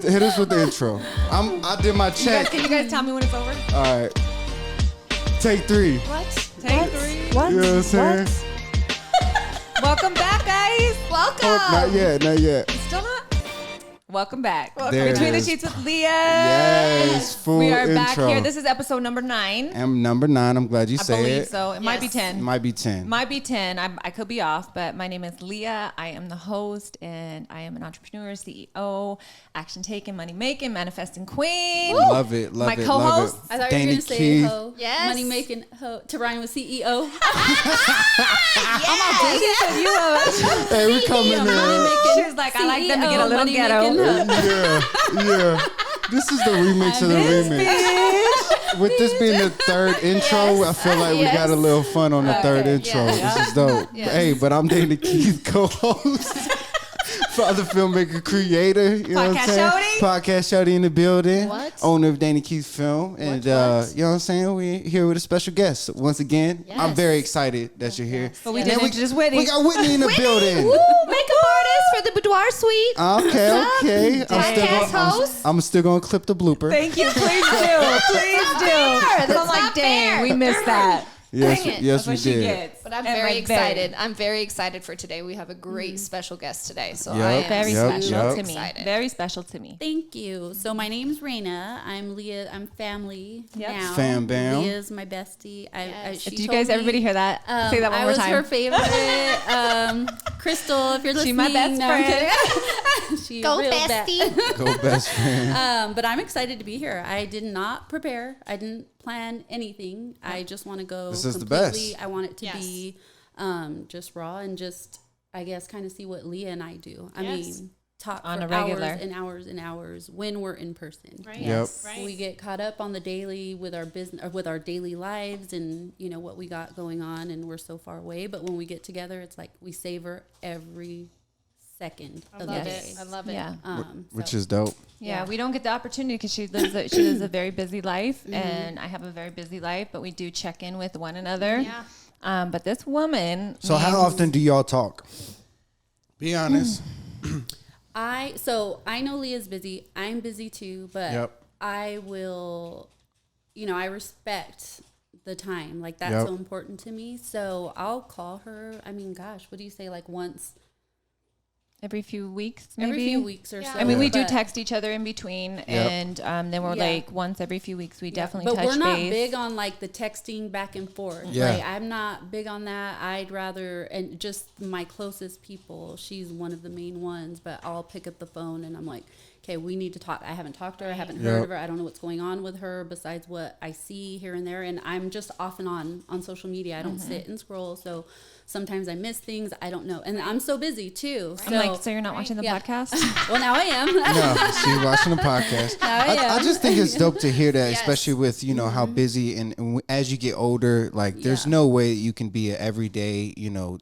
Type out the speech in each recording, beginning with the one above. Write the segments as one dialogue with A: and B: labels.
A: Hit us with the intro. I did my check.
B: Can you guys tell me when it's over?
A: All right. Take 3.
B: What? Take 3?
A: What? You know what I'm saying?
B: Welcome back, guys. Welcome.
A: Oh, not yet.
B: Still not? Welcome back.
A: There
B: Between
A: it
B: the
A: is.
B: Sheets with Leah.
A: Yes, full
B: We are
A: intro.
B: back here. This is episode number 9.
A: I'm number 9. I'm glad you
B: I
A: said
B: believe
A: it.
B: so. It might be 10.
A: Might be 10.
B: Might be 10. I could be off, but my name is Leah. I am the host, and I am an entrepreneur, CEO, action taking, money making, manifesting queen.
A: Love it.
B: My co-host.
A: Love it.
C: I thought you were
A: Dana
C: going to say
A: Keith.
C: ho.
B: Yes.
C: Money making ho to rhyme with CEO.
A: Hey, we coming in.
B: She was like, I like them to get a little ghetto.
A: Yeah. This is the remix of the remix. With this being the third intro, I feel like we got a little fun on the third intro.
B: Yeah.
A: This is dope.
B: Yes.
A: Hey, but I'm Dana Keith, co-host. Father, filmmaker, creator, you know what I'm saying? Podcast Shouty in the building.
C: What?
A: Owner of Dana Keith Film. And, you know what I'm saying? We're here with a special guest. Once again, I'm very excited that you're here.
B: But we didn't introduce Whitney.
A: We got Whitney in the building.
C: Woo, makeup artist for the Boudoir Suite.
A: Okay.
C: Podcast
A: I'm still going to clip the blooper.
B: Thank you. Please do. Please do. Because I'm like, dang, we missed that.
A: Yes,
C: Dang it.
A: yes,
B: That's
A: we
B: what she
A: did.
B: gets.
C: But I'm
B: And
C: very
B: my
C: excited. I'm very excited for today. We have a great special guest today. So
A: Yep.
C: I am
B: Very
A: Yep,
B: special
A: yep.
B: to me.
C: Excited.
B: Very special to me.
D: Thank you. So my name's Reyna. I'm Leah. I'm family now.
A: Fam bam.
D: Leah's my bestie.
C: Yes.
D: She
B: Do you
D: told
B: guys,
D: me,
B: everybody hear that? Say that one
D: I
B: more
D: was
B: time.
D: her favorite. Crystal, if you're listening.
B: She my best
D: no, I'm
B: friend.
D: kidding. She
C: Go
D: real
C: bestie.
A: Go best friend.
D: But I'm excited to be here. I did not prepare. I didn't plan anything. I just want to go
A: This is the
D: completely.
A: best.
D: I want it to be just raw and just, I guess, kind of see what Leah and I do. I mean, talk
B: On
D: for
B: a regular.
D: hours and hours and hours when we're in person.
C: Right.
A: Yep.
C: Right.
D: We get caught up on the daily with our business, or with our daily lives, and you know what we got going on, and we're so far away. But when we get together, it's like we savor every second of the day.
C: I love it.
B: Yeah.
A: Which
D: So-
A: is dope.
B: Yeah, we don't get the opportunity because she lives a very busy life, and I have a very busy life. But we do check in with one another.
C: Yeah.
B: But this woman.
A: So how often do y'all talk? Be honest.
D: I know Leah's busy. I'm busy too, but
A: Yep.
D: I will, I respect the time. Like that's
A: Yep.
D: so important to me. So I'll call her. I mean, gosh, what do you say? Like once
B: Every few weeks, maybe.
D: every few weeks or
C: Yeah.
D: so.
B: I mean, we do
D: but-
B: text each other in between, and then we're
D: Yeah.
B: like once every few weeks we definitely
D: but
B: touch
D: we're not
B: base.
D: big on like the texting back and forth.
A: Yeah.
D: Like I'm not big on that. I'd rather, and just my closest people, she's one of the main ones, but I'll pick up the phone and I'm like, okay, we need to talk. I haven't talked to her. I haven't heard
A: Yep.
D: of her. I don't know what's going on with her besides what I see here and there. And I'm just off and on social media. I don't sit and scroll. So sometimes I miss things. I don't know. And I'm so busy too.
B: I'm like, so you're not watching the
D: Yeah.
B: podcast?
D: Well, now I am.
A: No, she's watching the podcast. I just think it's dope to hear that, especially with, how busy and as you get older, like there's no way that you can be a everyday,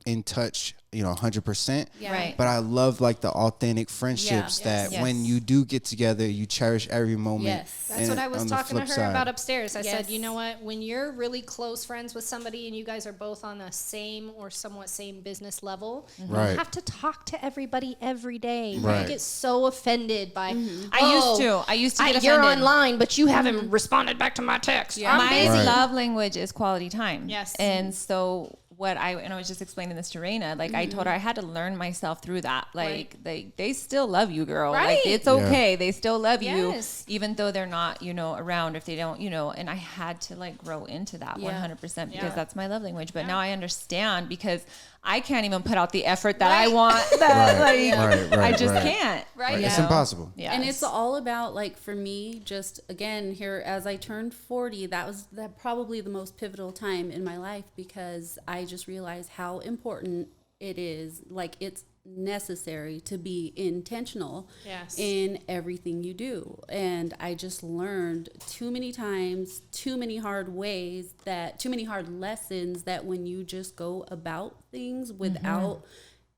A: in touch, 100%.
D: Yeah.
B: Right.
A: But I love like the authentic friendships that
B: Yes.
A: when you do get together, you cherish every moment.
D: Yes.
C: That's what I was
A: on the
C: talking to her
A: flip side.
C: about upstairs. I said,
D: Yes.
C: you know what? When you're really close friends with somebody and you guys are both on the same or somewhat same business level,
A: Right.
C: you have to talk to everybody every day.
A: Right.
C: I get so offended by,
B: I used to get offended.
C: you're online, but you haven't responded back to my text.
D: Yeah.
C: I'm
B: My
C: busy.
A: Right.
B: love language is quality time.
C: Yes.
B: And so and I was just explaining this to Reyna, like I told her I had to learn myself through that. Like they still love you, girl.
C: Right.
B: Like it's okay. They still love you,
C: Yes.
B: even though they're not, around, if they don't, and I had to like grow into that 100% because that's my love language. But now I understand because I can't even put out the effort that I want.
A: Right,
B: I just
A: right.
B: can't.
C: Right.
A: It's impossible.
B: Yeah.
D: And it's all about, like, for me, just again here as I turned 40, that was probably the most pivotal time in my life because I just realized how important it is. Like, it's necessary to be intentional
C: Yes.
D: in everything you do. And I just learned too many times, too many hard lessons that when you just go about things without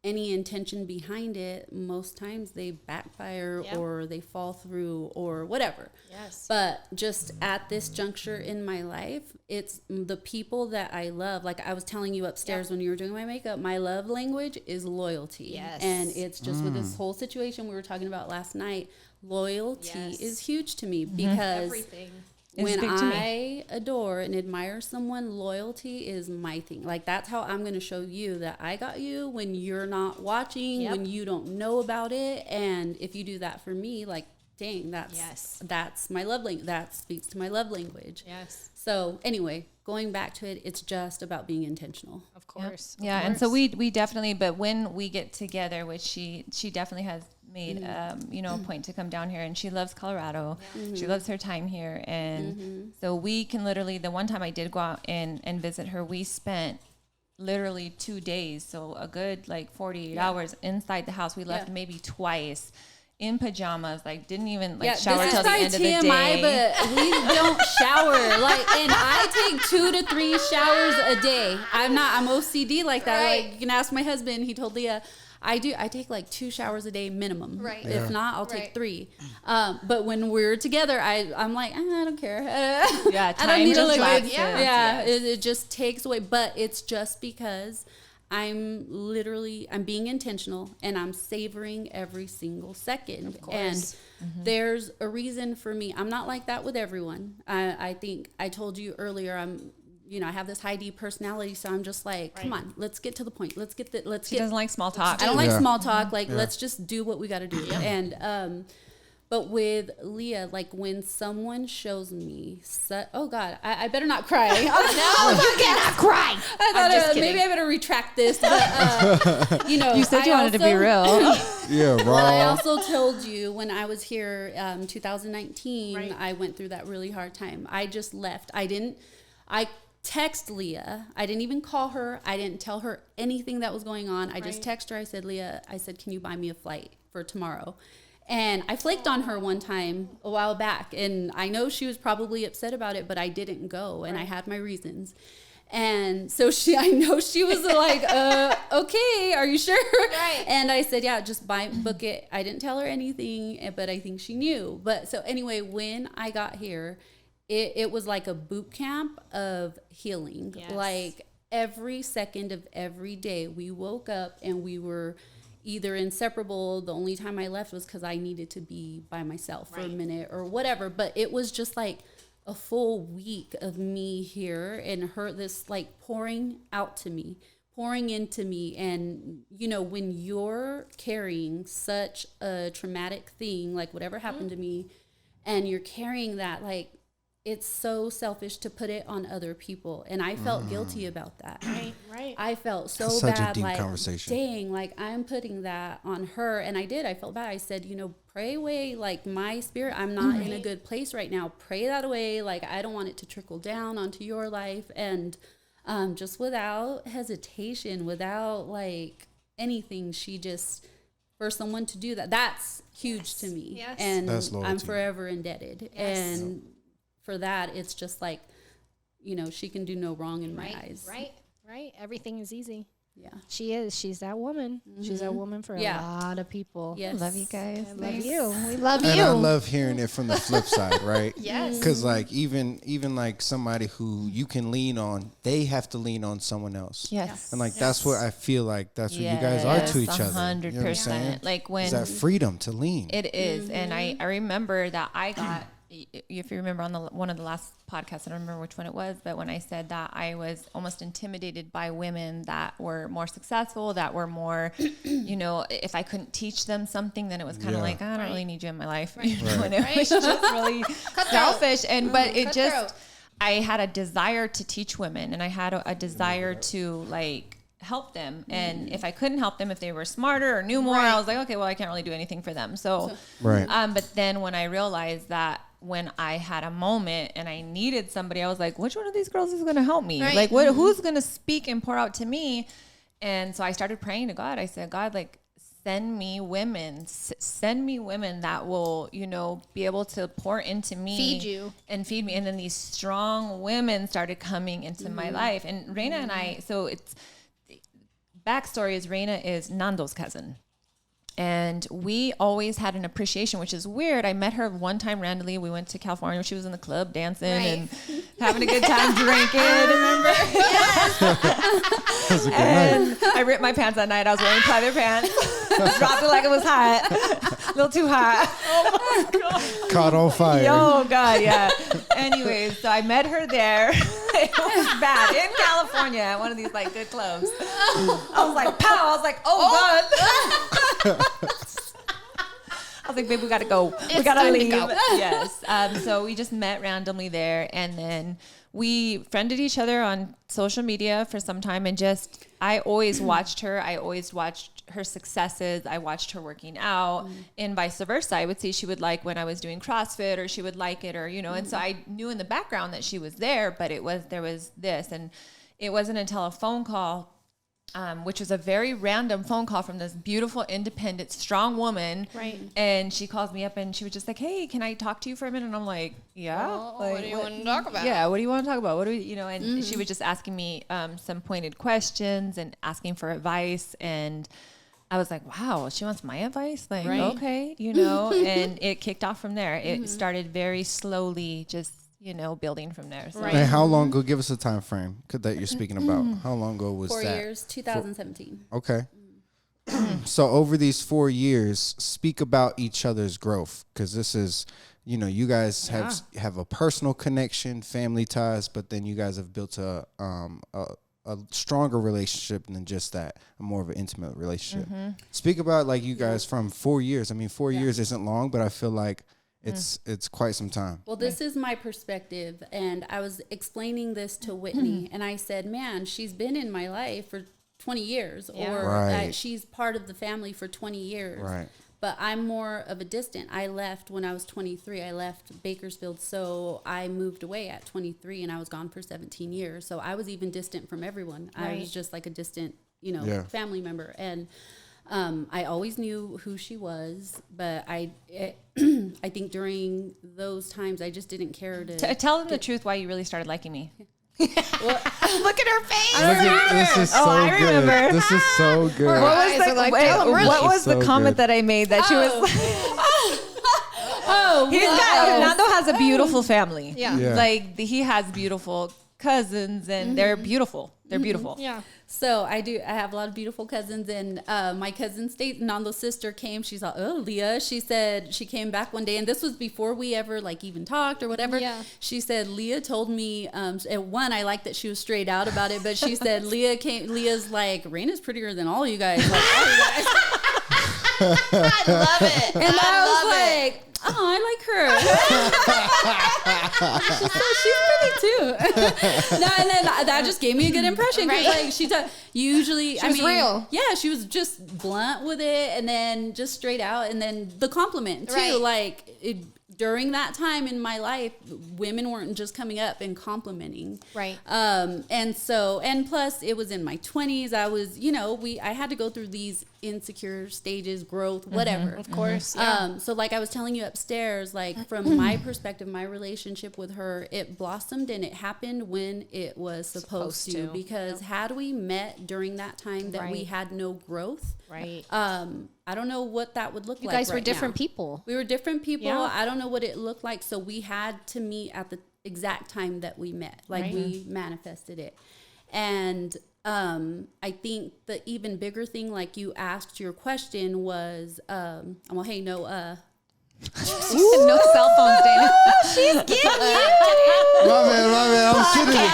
D: any intention behind it, most times they backfire
C: Yep.
D: or they fall through or whatever.
C: Yes.
D: But just at this juncture in my life, it's the people that I love. Like I was telling you upstairs when you were doing my makeup, my love language is loyalty.
C: Yes.
D: And it's just with this whole situation we were talking about last night, loyalty is huge to me because
C: everything.
D: When I adore and admire someone, loyalty is my thing. Like, that's how I'm going to show you that I got you when you're not watching, when you don't know about it. And if you do that for me, like, dang, that's my love language. That speaks to my love language.
C: Yes.
D: So anyway, going back to it, it's just about being intentional.
C: Of course.
B: Yeah. And so we definitely, but when we get together, which she definitely has made a point to come down here, and she loves Colorado. She loves her time here, and so we can literally, the one time I did go out and visit her, we spent literally 2 days, so a good like 48 hours inside the house. We left maybe twice in pajamas, like didn't even like shower till the end of the day.
D: But we don't shower, like, and I take 2 to 3 showers a day. I'm OCD like that.
C: Right.
D: Like, you can ask my husband. He told Leah, I take like 2 showers a day minimum.
C: Right.
D: If not, I'll take 3. But when we're together, I'm like, I don't care. I don't need to look good. It just takes away. But it's just because I'm being intentional and I'm savoring every single second. Of course. And there's a reason for me. I'm not like that with everyone. I think I told you earlier, I have this high D personality, so I'm just like, come on, let's get to the point. She
B: doesn't like small talk.
D: I don't like small talk. Like, let's just do what we got to do. And, but with Leah, like, when someone shows me, oh God, I better not cry.
B: No, you cannot cry.
D: I thought maybe I better retract this. But,
B: you said you wanted to be real.
A: Yeah, raw.
D: Well, I also told you when I was here, 2019, I went through that really hard time. I just left. I text Leah. I didn't even call her. I didn't tell her anything that was going on. I just texted her. I said, Leah, can you buy me a flight for tomorrow? And I flaked on her one time a while back. And I know she was probably upset about it, but I didn't go. And I had my reasons. And so I know she was like, okay, are you sure?
C: Right.
D: And I said, yeah, just book it. I didn't tell her anything, but I think she knew. But so anyway, when I got here, it was like a boot camp of healing.
C: Yes.
D: Like, every second of every day we woke up and we were either inseparable. The only time I left was because I needed to be by myself for a minute or whatever. But it was just like a full week of me here and her, this like pouring out to me, pouring into me. And, when you're carrying such a traumatic thing, like whatever happened to me, and you're carrying that, like, it's so selfish to put it on other people. And I felt guilty about that.
C: Right.
D: I felt so
A: That's
D: bad.
A: Such a deep
D: like,
A: conversation.
D: dang, like, I'm putting that on her. And I did. I felt bad. I said, pray away, like, my spirit. I'm not in a good place right now. Pray that away. Like, I don't want it to trickle down onto your life. And just without hesitation, without, like, anything, she just, for someone to do that, that's huge to me.
C: Yes.
D: And
A: That's loyalty.
D: I'm forever indebted.
C: Yes.
D: And for that, it's just like, she can do no wrong in my eyes.
C: Right. Everything is easy.
D: Yeah.
C: She is. She's that woman. She's that woman for a lot of people.
D: Yes.
B: Love you guys.
C: I love you. We love
A: And
C: you.
A: I love hearing it from the flip side, right?
C: Yes.
A: Because like even like somebody who you can lean on, they have to lean on someone else.
B: Yes.
A: And like that's what I feel like that's what you guys are to each other.
B: 100%.
A: You know what I'm saying?
B: Like when
A: is that freedom to lean.
B: it is, and I remember that I got. If you remember on one of the last podcasts, I don't remember which one it was, but when I said that I was almost intimidated by women that were more successful, that were more, if I couldn't teach them something, then it was kind of like, I don't really need you in my life. And it was just really selfish. But it just, I had a desire to teach women, and I had a desire to like help them. And if I couldn't help them, if they were smarter or knew more, I was like, okay, well, I can't really do anything for them. So but then when I realized that when I had a moment and I needed somebody, I was like, which one of these girls is going to help me? Like, who's going to speak and pour out to me? And so I started praying to God. I said, God, like, send me women that will, be able to pour into me, feed me. And then these strong women started coming into my life. And Reyna and I, so it's backstory is Reyna is Nando's cousin. And we always had an appreciation, which is weird. I met her one time randomly. We went to California. She was in the club dancing and having a good time drinking. Remember? Yes.
A: That was a good
B: and
A: night.
B: I ripped my pants that night. I was wearing pleather pants. Dropped it like it was hot. A little too hot. Oh my God.
A: Caught on fire.
B: Oh God, yeah. Anyways, so I met her there. It was bad in California at one of these like good clubs. I was like, pow! I was like, God. I was like, babe, we gotta go. We gotta leave. Yes. So we just met randomly there, and then we friended each other on social media for some time, and just I always watched her. I always watched her successes. I watched her working out, and vice versa. I would see she would like when I was doing CrossFit, or she would like it, or and so I knew in the background that she was there, but there was this, and it wasn't until a phone call. Which was a very random phone call from this beautiful, independent, strong woman.
C: Right.
B: And she calls me up and she was just like, hey, can I talk to you for a minute? And I'm like, yeah.
C: Well,
B: like,
C: what do you want to talk about?
B: Yeah. What do you want to talk about? What do we, and she was just asking me some pointed questions and asking for advice. And I was like, wow, she wants my advice? Like, okay, and it kicked off from there. It started very slowly, just building from there. So.
C: Right.
A: And how long ago? Give us a time frame that you're speaking about. How long ago was
D: 4
A: that?
D: 4 years, 2017.
A: Okay. So over these 4 years, speak about each other's growth, because this is, you guys have a personal connection, family ties, but then you guys have built a stronger relationship than just that, a more of an intimate relationship. Speak about like you guys from 4 years. I mean, 4 years isn't long, but I feel like it's quite some time.
D: Well, this is my perspective, and I was explaining this to Whitney, and I said, man, she's been in my life for 20 years, or she's part of the family for 20 years.
A: Right.
D: But I'm more of a distant. I left when I was 23. I left Bakersfield, so I moved away at 23, and I was gone for 17 years. So I was even distant from everyone. I was just like a distant, family member. And I always knew who she was, but I think during those times I just didn't care to
B: tell them the truth why you really started liking me. Look at her face.
A: This is so good. This is so good.
B: What was the comment that I made that she was Nando has a beautiful family.
C: Yeah.
B: Like he has beautiful cousins, and they're beautiful. They're beautiful.
C: Yeah.
D: So I have a lot of beautiful cousins, and my cousin Nando's sister came. She's like, oh, Lea. She said she came back one day, and this was before we ever like even talked or whatever. Yeah. She said, Lea told me, at one, I like that she was straight out about it, but she said, Lea's like, Reyna's prettier than all you guys. Like, all you guys.
B: I love it.
D: And I was like, oh, I like her. She's pretty too. No, and then that just gave me a good impression. Right. Like she usually,
C: she was real.
D: Yeah, she was just blunt with it, and then just straight out, and then the compliment too.
C: Right.
D: Like during that time in my life, women weren't just coming up and complimenting.
C: Right.
D: And plus it was in my 20s. I was, I had to go through these insecure stages, growth, whatever.
C: Of course. Yeah.
D: So like I was telling you upstairs, like from my perspective, my relationship with her, it blossomed and it happened when it was supposed to. Because had we met during that time that we had no growth,
C: right.
D: I don't know what that would look like.
C: You guys were
D: right
C: different
D: now.
C: people.
D: We were different people.
C: Yeah.
D: I don't know what it looked like. So we had to meet at the exact time that we met. Like we manifested it. And I think the even bigger thing, like you asked your question was, well, hey, no
B: cell phones, Dana.
C: She's getting you.
A: My man. I'm kidding.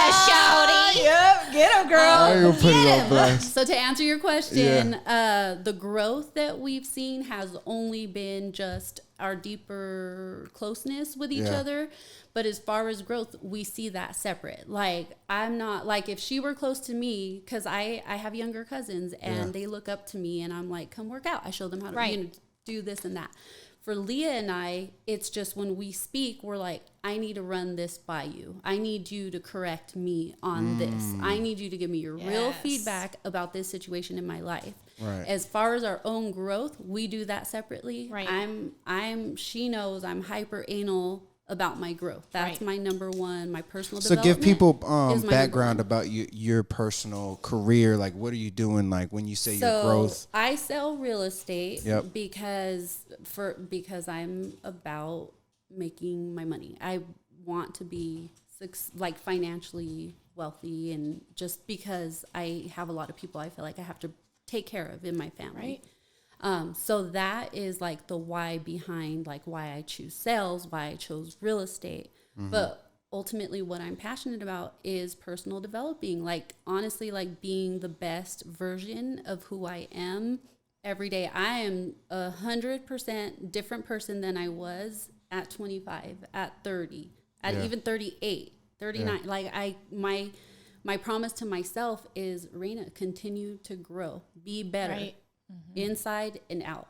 B: Yep, get him, girl.
A: I ain't gonna put it on blast.
D: So to answer your question, the growth that we've seen has only been just our deeper closeness with each other. But as far as growth, we see that separate. Like, I'm not, like, if she were close to me, because I have younger cousins, and they look up to me, and I'm like, come work out. I show them how to do this and that. For Lea and I, it's just when we speak, we're like, I need to run this by you. I need you to correct me on this. I need you to give me your real feedback about this situation in my life.
A: Right.
D: As far as our own growth, we do that separately.
C: Right.
D: She knows I'm hyper anal about my growth. That's my number one, my personal
A: So
D: development.
A: give people background about your personal career. Like, what are you doing? Like, when you say your growth.
D: I sell real estate
A: Yep.
D: because I'm about making my money. I want to be like financially wealthy, and just because I have a lot of people I feel like I have to take care of in my family. So that is like the why behind like why I choose sales, why I chose real estate. But ultimately what I'm passionate about is personal developing. Like honestly, like being the best version of who I am every day. I am 100% different person than I was at 25, at 30, at even 38, 39. Like my promise to myself is, Reyna, continue to grow, be better inside and out.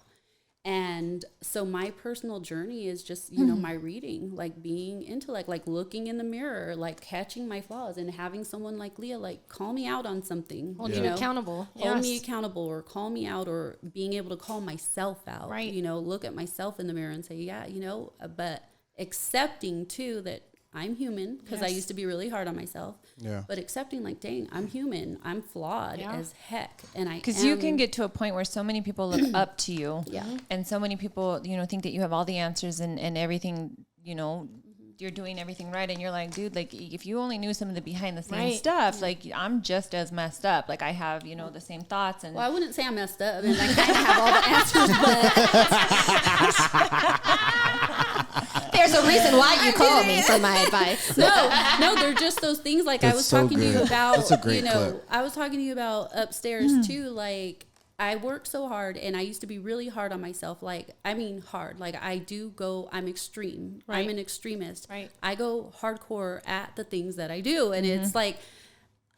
D: And so my personal journey is just, you know, my reading, like being intellect, like looking in the mirror, like catching my flaws and having someone like Lea, like call me out on something.
C: Hold you accountable.
D: Hold me accountable, or call me out, or being able to call myself out,
C: right.
D: You know, look at myself in the mirror and say, yeah, you know, but accepting too that I'm human, because I used to be really hard on myself. Yeah. But accepting like, dang, I'm human. I'm flawed as heck. And
B: because you can get to a point where so many people look up to you.
D: Yeah.
B: And so many people, you know, think that you have all the answers and everything, you know, you're doing everything right. And you're like, dude, like if you only knew some of the behind the scenes stuff, like I'm just as messed up. Like I have, you know, the same thoughts. And
D: well, I wouldn't say I'm messed up. I mean, I kind of have all the answers, but
C: there's a reason why you call me for my advice.
D: No, they're just those things. Like I was
A: so
D: talking to you about,
A: That's a great
D: you know,
A: clip.
D: I was talking to you about upstairs too. Like I worked so hard, and I used to be really hard on myself. Like, I mean, hard. Like I'm extreme.
C: Right.
D: I'm an extremist.
C: Right.
D: I go hardcore at the things that I do. And it's like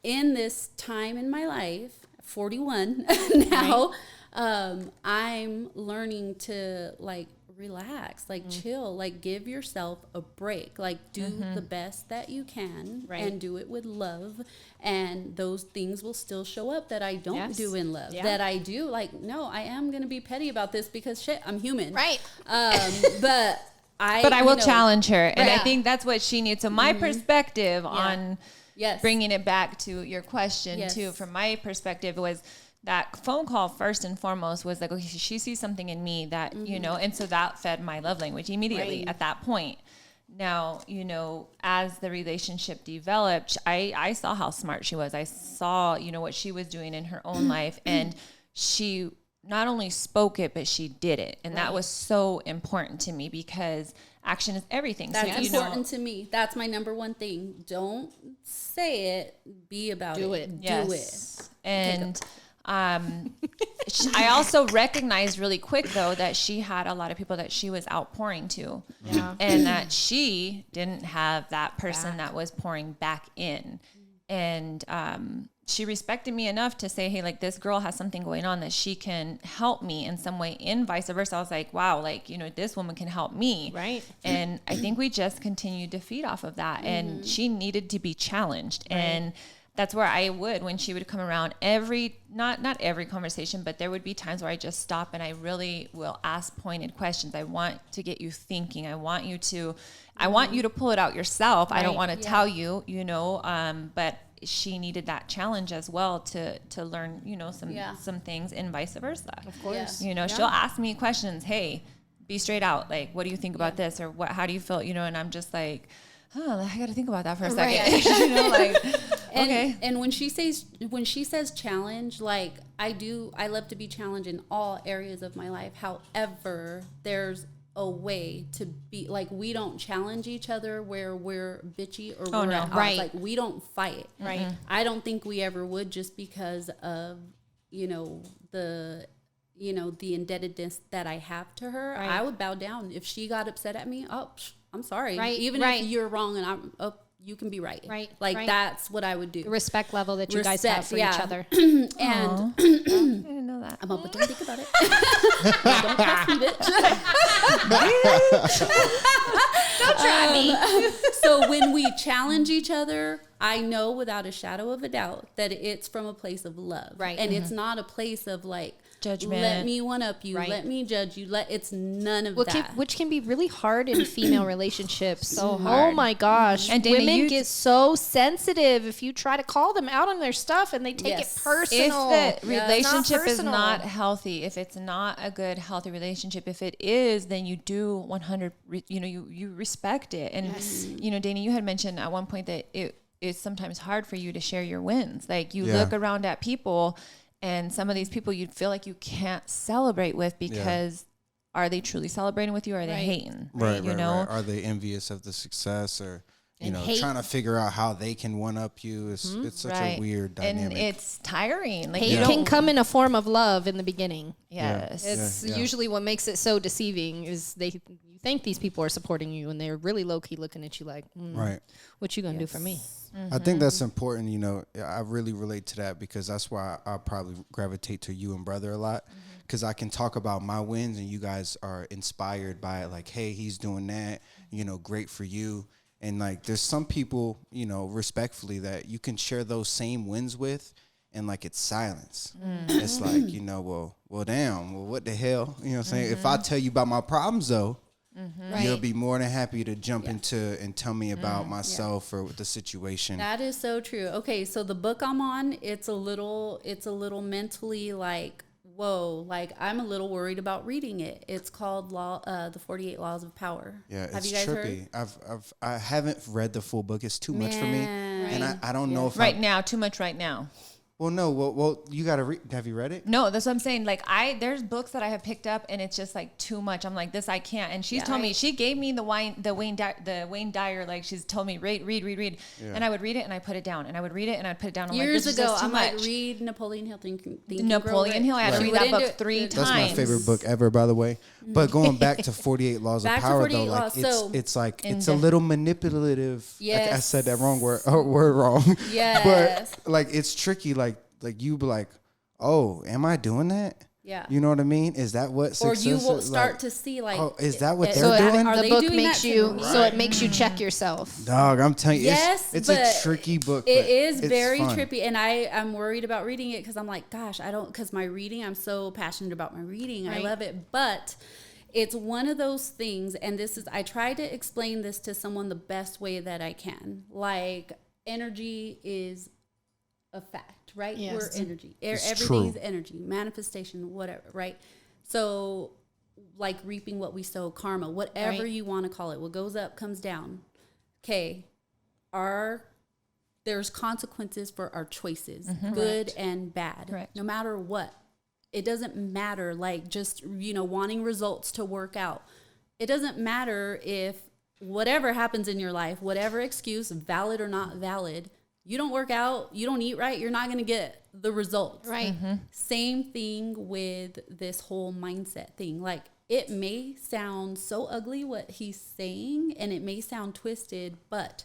D: in this time in my life, 41 now, I'm learning to like relax, like chill, like give yourself a break, like do the best that you can and do it with love, and those things will still show up that I don't do in love, that I do like, no, I am gonna be petty about this because shit, I'm human,
C: right?
D: But I
B: will challenge her, and I think that's what she needs. So my perspective on bringing it back to your question too, from my perspective, was that phone call first and foremost was like, okay, she sees something in me that, you know, and so that fed my love language immediately at that point. Now, you know, as the relationship developed, I saw how smart she was. I saw, you know, what she was doing in her own life, and she not only spoke it, but she did it. And that was so important to me, because action is everything.
D: That's
B: so,
D: important to me. That's my number one thing. Don't say it, be about it.
C: Do it.
D: Do it.
B: And I also recognized really quick though that she had a lot of people that she was outpouring to, and that she didn't have that person that was pouring back in. And she respected me enough to say, hey, like this girl has something going on that she can help me in some way, and vice versa. I was like, wow, like, you know, this woman can help me.
C: Right.
B: And I think we just continued to feed off of that. And she needed to be challenged. And that's where I would, when she would come around, not every conversation, but there would be times where I just stop and I really will ask pointed questions. I want to get you thinking. I want you to pull it out yourself. I don't want to tell you, you know, but she needed that challenge as well to learn, you know, some things, and vice versa.
C: Of course.
B: You know, she'll ask me questions. Hey, be straight out. Like, what do you think about this? Or how do you feel? You know, and I'm just like, oh, I got to think about that for a second. You know, like, okay.
D: And when she says challenge, like I love to be challenged in all areas of my life. However, there's a way to be like, we don't challenge each other where we're bitchy or we're at odds. Like we don't fight.
C: Right.
D: I don't think we ever would, just because of, you know, the indebtedness that I have to her.
C: Right.
D: I would bow down if she got upset at me. Oh, I'm sorry.
C: Right.
D: Even if you're wrong and I'm you can be right.
C: Right.
D: Like that's what I would do.
C: The respect level that you guys have for each other.
D: And
B: I didn't know that.
D: I'm up, but don't think about it. Don't trust me, bitch.
C: Don't try me.
D: So when we challenge each other, I know without a shadow of a doubt that it's from a place of love.
C: Right.
D: And it's not a place of like
B: judgment.
D: Let me one up you.
C: Right.
D: Let me judge you. It's none of that.
C: Which can be really hard in female relationships.
B: So hard.
C: Oh my gosh.
B: And Dana,
C: women get so sensitive if you try to call them out on their stuff and they take it personal.
B: If the relationship is
C: personal.
B: not healthy, if it's not a good, healthy relationship, if it is, then you do 100, you know, you respect it. And, you know, Dana, you had mentioned at one point that it is sometimes hard for you to share your wins. Like you look around at people And some of these people you'd feel like you can't celebrate with because are they truly celebrating with you, or are they hating?
A: Right,
B: you know?
A: right. Are they envious of the success, or you know,
C: hate.
A: trying to figure out how they can one up you? It's such a weird dynamic.
B: And it's tiring. Like
C: Hate can come in a form of love in the beginning.
B: Yes.
C: It's usually what makes it so deceiving is you think these people are supporting you and they're really low key looking at you like,
A: right.
C: What you gonna do for me?
A: I think that's important. You know, I really relate to that because that's why I probably gravitate to you and brother a lot, because I can talk about my wins and you guys are inspired by it. Like, hey, he's doing that, you know, great for you. And like, there's some people, you know, respectfully, that you can share those same wins with, and like it's silence. It's like, you know, well, damn, well, what the hell? You know what I'm saying? If I tell you about my problems though, you'll be more than happy to jump into and tell me about myself or the situation.
D: That is so true. Okay, so the book I'm on, it's a little mentally like, whoa, like I'm a little worried about reading it. It's called The 48 Laws of Power.
A: Yeah,
D: have
A: it's
D: you guys
A: trippy.
D: heard?
A: I haven't read the full book. It's too much for me, and I don't know if
B: now, too much right now.
A: Well, no. Well, you got to read. Have you read it?
B: No, that's what I'm saying. Like there's books that I have picked up and it's just like too much. I'm like, this I can't. And she's told me, she gave me the Wayne Dyer. Like she's told me, read. Yeah. And I would read it and I put it down, and I would read it and I'd put it down. I'm
D: Years
B: like, this
D: ago,
B: is too
D: I'm
B: much.
D: like, read Napoleon Hill.
B: Napoleon Hill. I had to read that book 3 times.
A: That's my favorite book ever, by the way. But going back to 48 Laws of Power, though, like it's like it's a little manipulative.
D: Yes.
A: I said that word wrong.
D: Yes.
A: But like it's tricky. Like you be like, oh, am I doing that?
D: Yeah.
A: You know what I mean? Is that what success
D: is? Or you will
A: is?
D: start
A: Like,
D: to see like,
A: oh, is that what they're
C: So
A: doing?
D: Are
C: the
D: they
C: book
D: doing
C: makes
D: that
C: you,
D: too?
C: so it makes you check yourself.
A: Dog, I'm telling you,
D: Yes,
A: it's
D: but
A: a tricky book.
D: It
A: but
D: is
A: it's
D: very
A: fun.
D: trippy, and I'm worried about reading it because I'm like, gosh, because my reading, I'm so passionate about my reading. I love it, but it's one of those things, and I try to explain this to someone the best way that I can. Like, energy is a fact, right?
C: Yes.
D: We're energy.
A: It's
D: Everything's
A: true.
D: energy, manifestation, whatever, right? So, like reaping what we sow, karma, whatever you want to call it. What goes up comes down. Okay, there's consequences for our choices, good and bad.
B: Correct.
D: No matter what. It doesn't matter, like just, wanting results to work out. It doesn't matter if whatever happens in your life, whatever excuse, valid or not valid, you don't work out, you don't eat right, you're not going to get the results.
C: Right.
D: Same thing with this whole mindset thing. Like, it may sound so ugly what he's saying, and it may sound twisted, but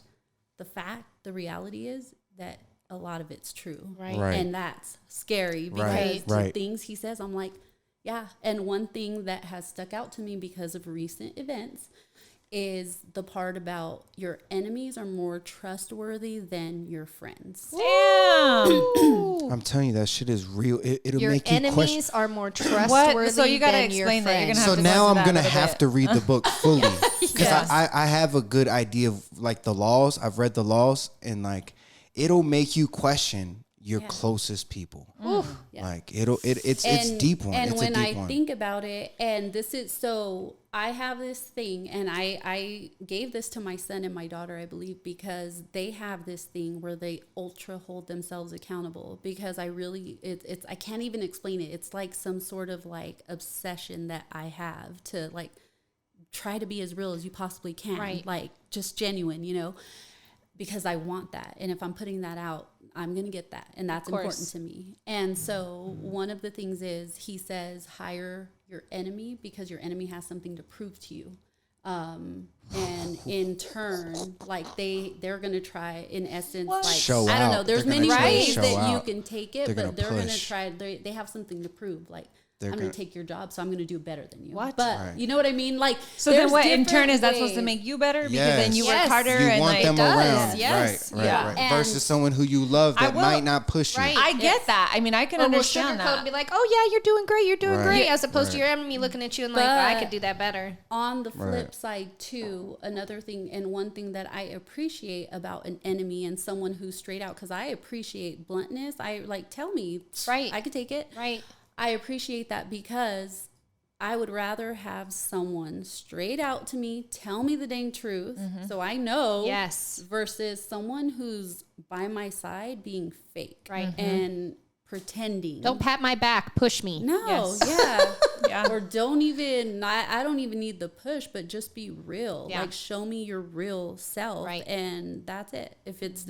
D: the reality is that a lot of it's true.
C: Right.
D: And that's scary because
A: Right.
D: the things he says, I'm like, yeah. And one thing that has stuck out to me because of recent events is the part about your enemies are more trustworthy than your friends.
B: Damn.
A: I'm telling you, that shit is real. It'll
C: Your
A: make you question.
C: enemies are more trustworthy
B: So you gotta
C: than your
B: explain that. You're
C: friends.
B: gonna have
A: So
B: to go
A: now
B: into
A: I'm
B: that
A: gonna
B: a little
A: have
B: bit.
A: to read the book fully because
B: Yes.
A: I have a good idea of like the laws. I've read the laws, and like it'll make you question your closest people. Like it's deep one.
D: And
A: it's
D: when
A: a deep
D: I
A: one.
D: think about it, and this is so, I have this thing, and I gave this to my son and my daughter, I believe, because they have this thing where they ultra hold themselves accountable. Because I really, it's I can't even explain it. It's like some sort of like obsession that I have to like try to be as real as you possibly can,
C: Right.
D: like just genuine, because I want that, and if I'm putting that out, I'm going to get that. And that's important to me. And so one of the things is he says, hire your enemy because your enemy has something to prove to you. And in turn, like they're going to try, in essence, like,
A: Show
D: I don't know,
A: out.
D: there's
A: They're
D: many
A: gonna try to
D: ways
A: show
D: that you
A: out.
D: can take it,
A: They're
D: but
A: gonna
D: they're going to
A: push.
D: try, they have something to prove. Like,
A: They're
D: I'm going
A: gonna-
D: to take your job, so I'm going to do better than you.
B: What?
D: But
A: Right.
D: you know what I mean? Like,
B: So then
D: there's
B: what in turn
D: different
B: is that supposed to
D: ways.
B: make you better? Because
A: Yes.
B: then you work
C: Yes.
B: harder
A: You
B: and
A: want
B: like
A: them
C: does.
A: around,
C: Yes.
A: right,
B: Yeah.
A: right.
D: And-
A: Versus someone who you love that
B: will-
A: might not push you.
C: Right.
B: I get that. I mean, I can
C: Or will
B: understand
C: sugarcoat
B: that.
C: and be like, oh yeah, you're doing great,
A: Right.
C: as opposed to
A: Right.
C: your enemy looking at you and like, I
D: But-
C: could do that better.
D: On the flip
A: Right.
D: side too, another thing, and one thing that I appreciate about an enemy and someone who's straight out, because I appreciate bluntness. I like, tell me,
C: Right.
D: I could take it.
C: Right.
D: I appreciate that because I would rather have someone straight out to me, tell me the dang truth, so I know.
C: Yes.
D: Versus someone who's by my side being fake.
C: Right.
D: And pretending.
C: Don't pat my back, push me.
D: No,
B: Yes. Yeah.
D: Or don't even, I don't even need the push, but just be real.
C: Yeah.
D: Like, show me your real self.
C: Right.
D: And that's it. If it's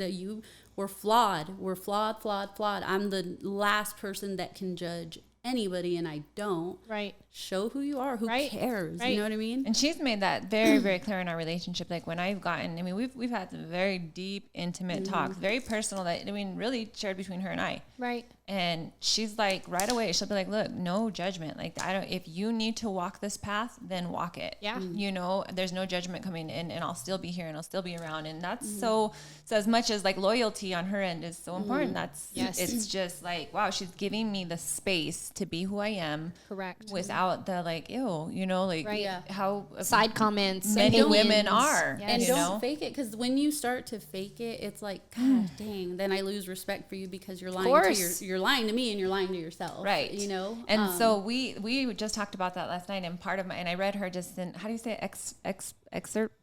D: we're flawed. We're flawed. I'm the last person that can judge anybody, and I don't.
C: Right.
D: Show who you are. Who
C: Right.
D: cares?
C: Right.
D: You know what I mean?
B: And she's made that very, very clear in our relationship. Like when I've gotten, I mean, we've had some very deep, intimate talks, very personal that, I mean, really shared between her and I.
C: Right.
B: And she's like, right away, she'll be like, look, no judgment. Like, if you need to walk this path, then walk it.
C: Yeah.
B: You know, there's no judgment coming in, and I'll still be here and I'll still be around. And that's so as much as like loyalty on her end is so important. That's, it's just like, wow, she's giving me the space to be who I am.
C: Correct.
B: Without the like, ew, you know, like
C: Right. Yeah.
B: how
C: Side comments.
B: many
C: opinions.
B: women are.
C: Yes.
D: And
B: you
D: don't
B: know?
D: fake it, because when you start to fake it, it's like, God dang, then I lose respect for you because you're lying
C: course.
D: you're lying to me and you're lying to yourself.
B: Right.
D: You know?
B: And so we just talked about that last night, and part of and I read her just in, how do you say it? Excerpt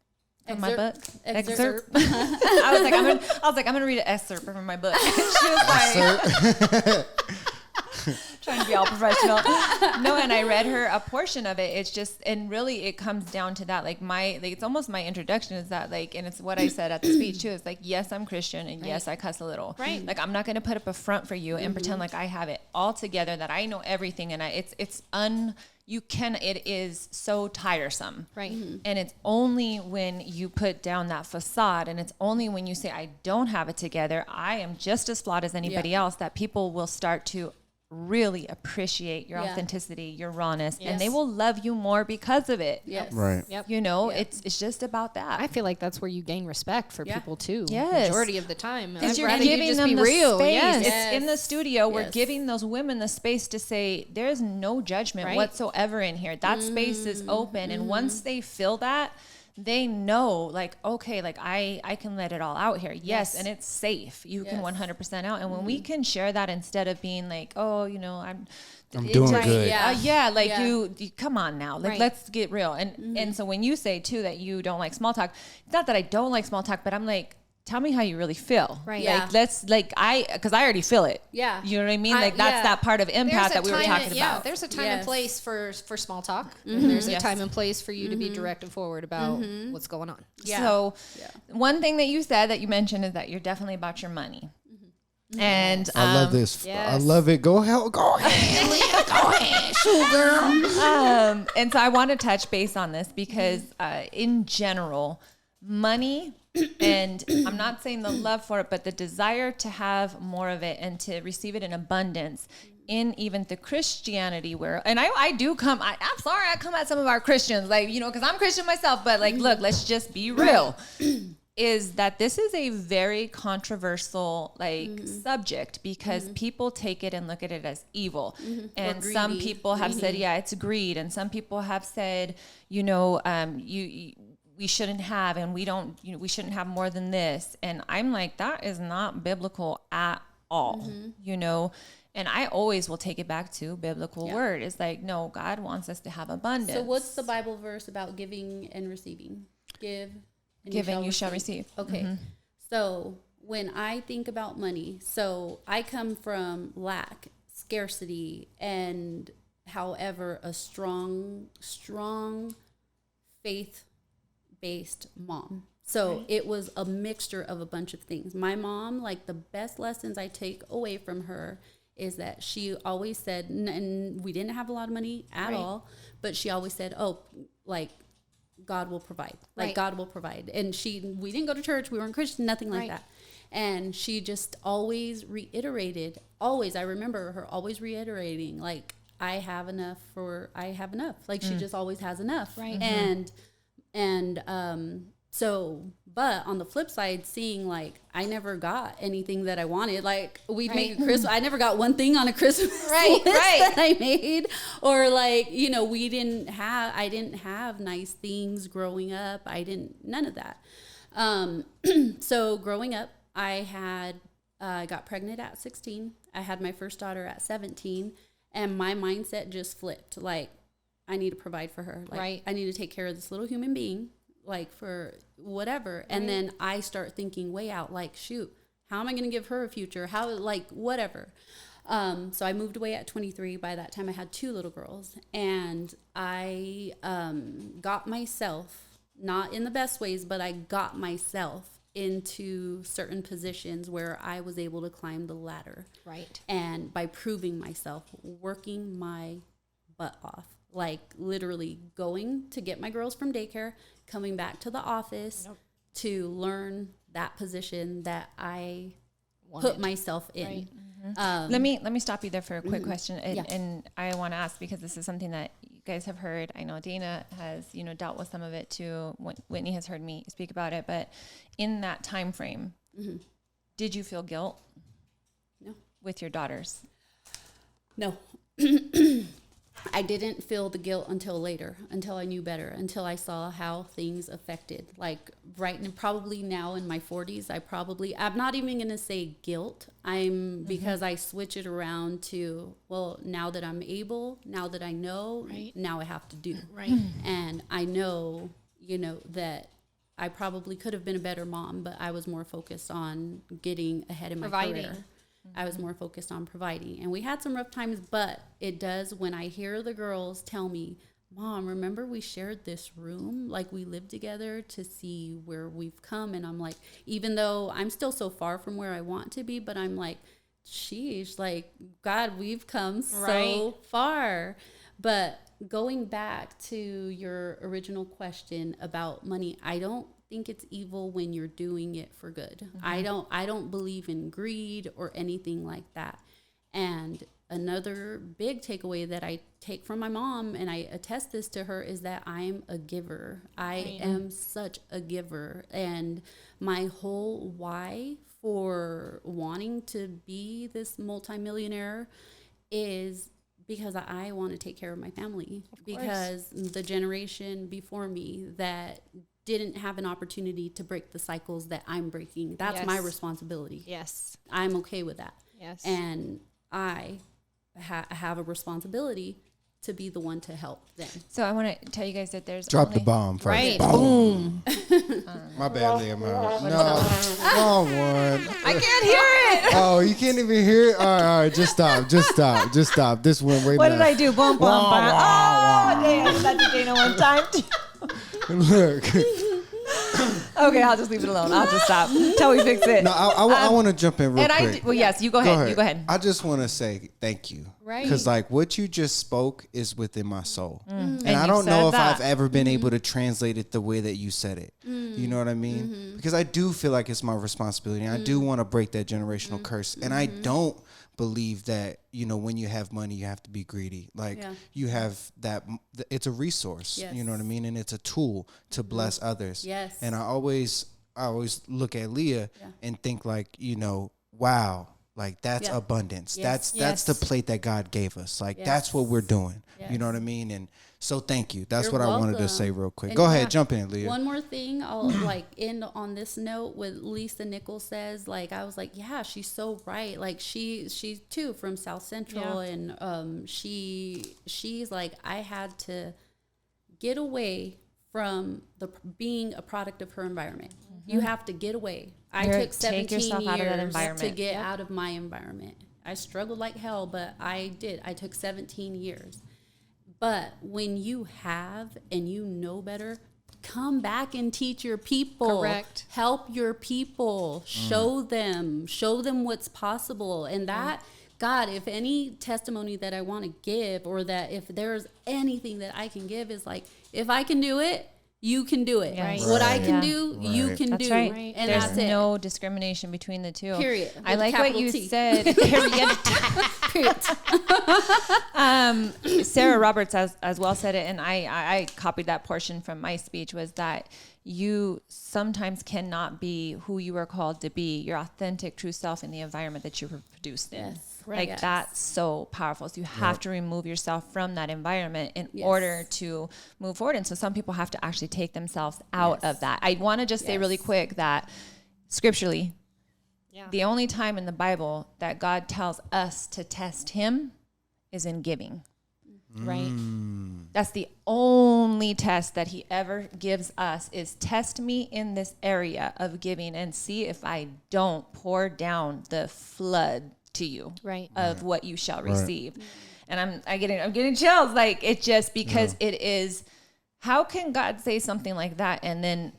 B: from my book?
D: Excerpt.
B: I was like, I'm gonna read an excerpt from my book. She was like, trying to be all professional. No, and I read her a portion of it. It's just, and really it comes down to that. Like it's almost my introduction is that like, and it's what I said at the speech too. It's like, yes, I'm Christian, and yes, I cuss a little.
C: Right.
B: Like, I'm not going to put up a front for you and pretend like I have it all together, that I know everything. And it is so tiresome.
C: Right.
B: And it's only when you put down that facade, and it's only when you say, I don't have it together, I am just as flawed as anybody else, that people will start to really appreciate your authenticity, your rawness, and they will love you more because of it.
D: Yes.
A: Right.
C: Yep.
B: You know, it's just about that.
C: I feel like that's where you gain respect for people too.
B: Yes.
C: Majority of the time.
B: Because
C: I'd
B: you're
C: rather
B: giving
C: you just
B: them
C: be
B: the
C: real.
B: space.
C: Yes.
B: It's in the studio. We're
D: Yes.
B: giving those women the space to say, there's no judgment
C: Right.
B: whatsoever in here. That space is open. And once they feel that, they know, like, okay, like I can let it all out here. Yes. And it's safe. You can 100% out. And when we can share that, instead of being like, oh, you know, I'm
A: doing good.
B: You come on now, like, let's get real. And so when you say too that you don't like small talk, it's not that I don't like small talk, but I'm like, tell me how you really feel.
C: Right.
D: Yeah.
B: Like, let's, like, because I already feel it.
D: Yeah.
B: You know what I mean? Like, that's that part of empath that we were talking about.
C: There's a time and
D: Yes.
C: place for small talk. And there's a time and place for you to be direct and forward about what's going on.
D: Yeah.
B: So one thing that you said that you mentioned is that you're definitely about your money. And
A: I love this.
C: yes.
A: I love it. Go ahead, Leah. Go ahead, shoot, girl.
B: and so I want to touch base on this because in general, money, and I'm not saying the love for it, but the desire to have more of it and to receive it in abundance in even the Christianity world. And I do come, I'm sorry, I come at some of our Christians, like, you know, because I'm Christian myself, but like, look, let's just be real. Is that this is a very controversial subject, because people take it and look at it as evil. And some people have said, yeah, it's greed. And some people have said, you know, we shouldn't have, and we don't, you know, we shouldn't have more than this. And I'm like, that is not biblical at all, you know? And I always will take it back to biblical word. It's like, no, God wants us to have abundance.
D: So what's the Bible verse about giving and receiving? Give. And
B: Giving, you shall receive.
D: Okay. So when I think about money, so I come from lack, scarcity, and however, a strong faith-based mom. So it was a mixture of a bunch of things. My mom, like, the best lessons I take away from her is that she always said, and we didn't have a lot of money at all, but she always said, oh, like, God will provide. Like, God will provide. And we didn't go to church. We weren't Christian, nothing like that. And she just always reiterated, I remember her always reiterating, like, I have enough. Like, she just always has enough.
C: Right.
D: So, but on the flip side, seeing, like, I never got anything that I wanted. Like, we'd make a Christmas. I never got one thing on a Christmas list that I made. Or, like, you know, I didn't have nice things growing up. None of that. So growing up, I got pregnant at 16. I had my first daughter at 17. And my mindset just flipped. Like, I need to provide for her. Like, I need to take care of this little human being, like, for whatever. And then I start thinking way out, like, shoot, how am I going to give her a future? How, like, whatever. So I moved away at 23. By that time, I had 2 little girls, and I got myself, not in the best ways, but I got myself into certain positions where I was able to climb the ladder.
C: Right.
D: And by proving myself, working my butt off, like literally going to get my girls from daycare, coming back to the office to learn that position that I put myself in.
C: Right.
B: Let me stop you there for a quick question, and I want to ask, because this is something that you guys have heard. I know Dana has, dealt with some of it too. Whitney has heard me speak about it, but in that time frame, did you feel guilt?
D: No.
B: With your daughters?
D: No. I didn't feel the guilt until later, until I knew better, until I saw how things affected. Like probably now in my 40s, I'm not even going to say guilt. Because I switch it around to, well, now that I'm able, now that I know, now I have to do.
C: Right.
D: And I know, that I probably could have been a better mom, but I was more focused on getting ahead in my career. I was more focused on providing. And we had some rough times, but it does, when I hear the girls tell me, Mom, remember we shared this room? Like, we lived together to see where we've come. And I'm like, even though I'm still so far from where I want to be, but I'm like, sheesh, like, God, we've come so far. But going back to your original question about money, I don't think it's evil when you're doing it for good. I don't believe in greed or anything like that. And another big takeaway that I take from my mom, and I attest this to her, is that I'm a giver. I am such a giver. And my whole why for wanting to be this multimillionaire is because I want to take care of my family. Because the generation before me that didn't have an opportunity to break the cycles that I'm breaking, that's my responsibility.
C: Yes.
D: I'm okay with that.
C: Yes.
D: And I have a responsibility to be the one to help them.
B: So I want to tell you guys that there's
A: Drop the bomb first.
C: Right.
A: Boom. My bad, Leah. No, wrong one.
B: I can't hear it.
A: Oh, you can't even hear it? All right. Just stop. This went way
B: What
A: back.
B: did I do? Boom, boom, boom. Oh, dang. I did that to Dana one time.
A: Look.
B: Okay, I'll just leave it alone. I'll just stop till we fix it.
A: No, I want to jump in real quick.
B: Well, yes, you go ahead. You go ahead.
A: I just want to say thank you.
C: Right.
A: Because like what you just spoke is within my soul. And I
B: you
A: don't know if
B: said
A: I've ever been able to translate it the way that you said it. You know what I mean? Because I do feel like it's my responsibility. And I do want to break that generational curse. And I don't believe that, when you have money, you have to be greedy. Like you have that, it's a resource, you know what I mean? And it's a tool to bless others.
D: Yes.
A: And I always look at Leah and think like, wow, like that's abundance. That's the plate that God gave us. Like that's what we're doing. You know what I mean? And so thank you. That's
D: You're
A: what
D: welcome.
A: I wanted to say real quick.
D: And
A: Go ahead, jump in, Leah.
D: One more thing, I'll like end on this note with Lisa Nichols says, like, I was like, yeah, she's so right. Like she's too from South Central, and she's like, I had to get away from being a product of her environment. You have to get away. I took 17 years to get out of my environment. I struggled like hell, but I did. I took 17 years. But when you have and you know better, come back and teach your people.
C: Correct.
D: Help your people. Show them what's possible. And that, God, if any testimony that I want to give, or that if there's anything that I can give, is like, if I can do it, you can do it.
B: Yes.
D: What I can do, you can
B: That's
D: do.
B: right.
C: Right.
D: And
B: There's
D: that's it.
B: no discrimination between the two.
D: Period.
B: I
D: With
B: like what you
D: T.
B: said.
D: Period.
B: Sarah Roberts as well said it, and I copied that portion from my speech, was that you sometimes cannot be who you are called to be, your authentic true self, in the environment that you were produced in.
D: Yes.
B: Like
D: Yes.
B: that's so powerful. So you have to remove yourself from that environment in order to move forward. And so some people have to actually take themselves out of that. I want to just say really quick that scripturally, the only time in the Bible that God tells us to test him is in giving.
C: Right.
B: That's the only test that he ever gives us, is test me in this area of giving and see if I don't pour down the flood to you,
C: Right.
B: of what you shall receive. And I'm getting chills. Like, it's just because it is, how can God say something like that and then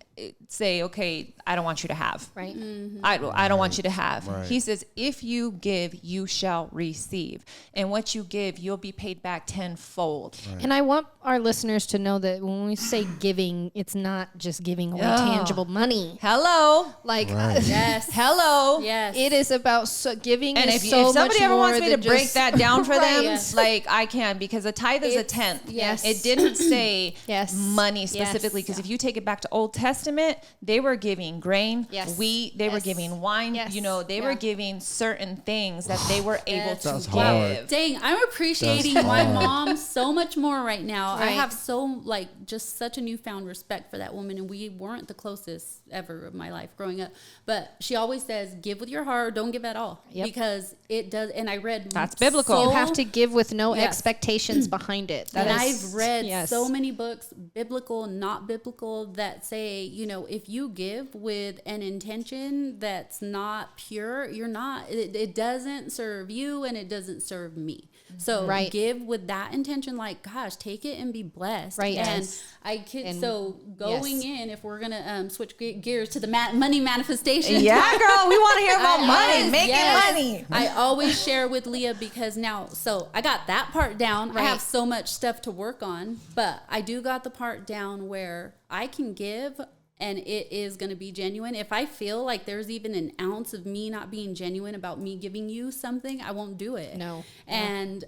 B: say, okay, I don't want you to have.
C: Right.
B: I don't want you to have.
A: Right.
B: He says, if you give, you shall receive. And what you give, you'll be paid back tenfold.
C: And I want our listeners to know that when we say giving, it's not just giving away tangible money.
B: Hello.
C: Like,
D: Yes.
B: Hello.
D: Yes.
C: it is about giving.
B: And
C: is
B: if
C: so
B: somebody
C: much
B: ever
C: more
B: wants me to
C: than
B: break
C: just-
B: that down for them,
D: Yes.
B: like, I can, because a tithe is a tenth.
C: Yes.
B: It didn't say
C: Yes.
B: money specifically, because if you take it back to Old Testament, they were giving grain,
C: Yes.
B: wheat, they were
C: Yes.
B: giving wine,
C: Yes.
B: you know, they were giving certain things that they were able to
A: That's
B: give.
A: hard.
D: Dang, I'm appreciating
A: That's
D: my
A: hard.
D: mom so much more right now. I
C: Right.
D: have just such a newfound respect for that woman, and we weren't the closest ever of my life growing up. But she always says, give with your heart, don't give at all.
C: Yep.
D: Because it does, and I read
B: That's biblical.
C: You
D: so-
C: have to give with no
D: Yes.
C: expectations behind it. That
D: and
C: is-
D: I've read
C: yes.
D: so many books, biblical, not biblical, that say, you know, if you give with an intention that's not pure, you're not, it doesn't serve you and it doesn't serve me. So
C: Right.
D: give with that intention, like, gosh, take it and be blessed.
C: Right.
D: And
C: Yes.
D: I could,
C: And-
D: so going
C: yes.
D: in, if we're going to switch gears to the money manifestation.
B: Yeah, girl, we want to hear about money,
D: Yes,
B: making
D: yes.
B: money.
D: I always share with Leah because now, so I got that part down. I
C: Right.
D: have so much stuff to work on, but I do got the part down where I can give and it is going to be genuine. If I feel like there's even an ounce of me not being genuine about me giving you something, I won't do it.
C: No.
D: And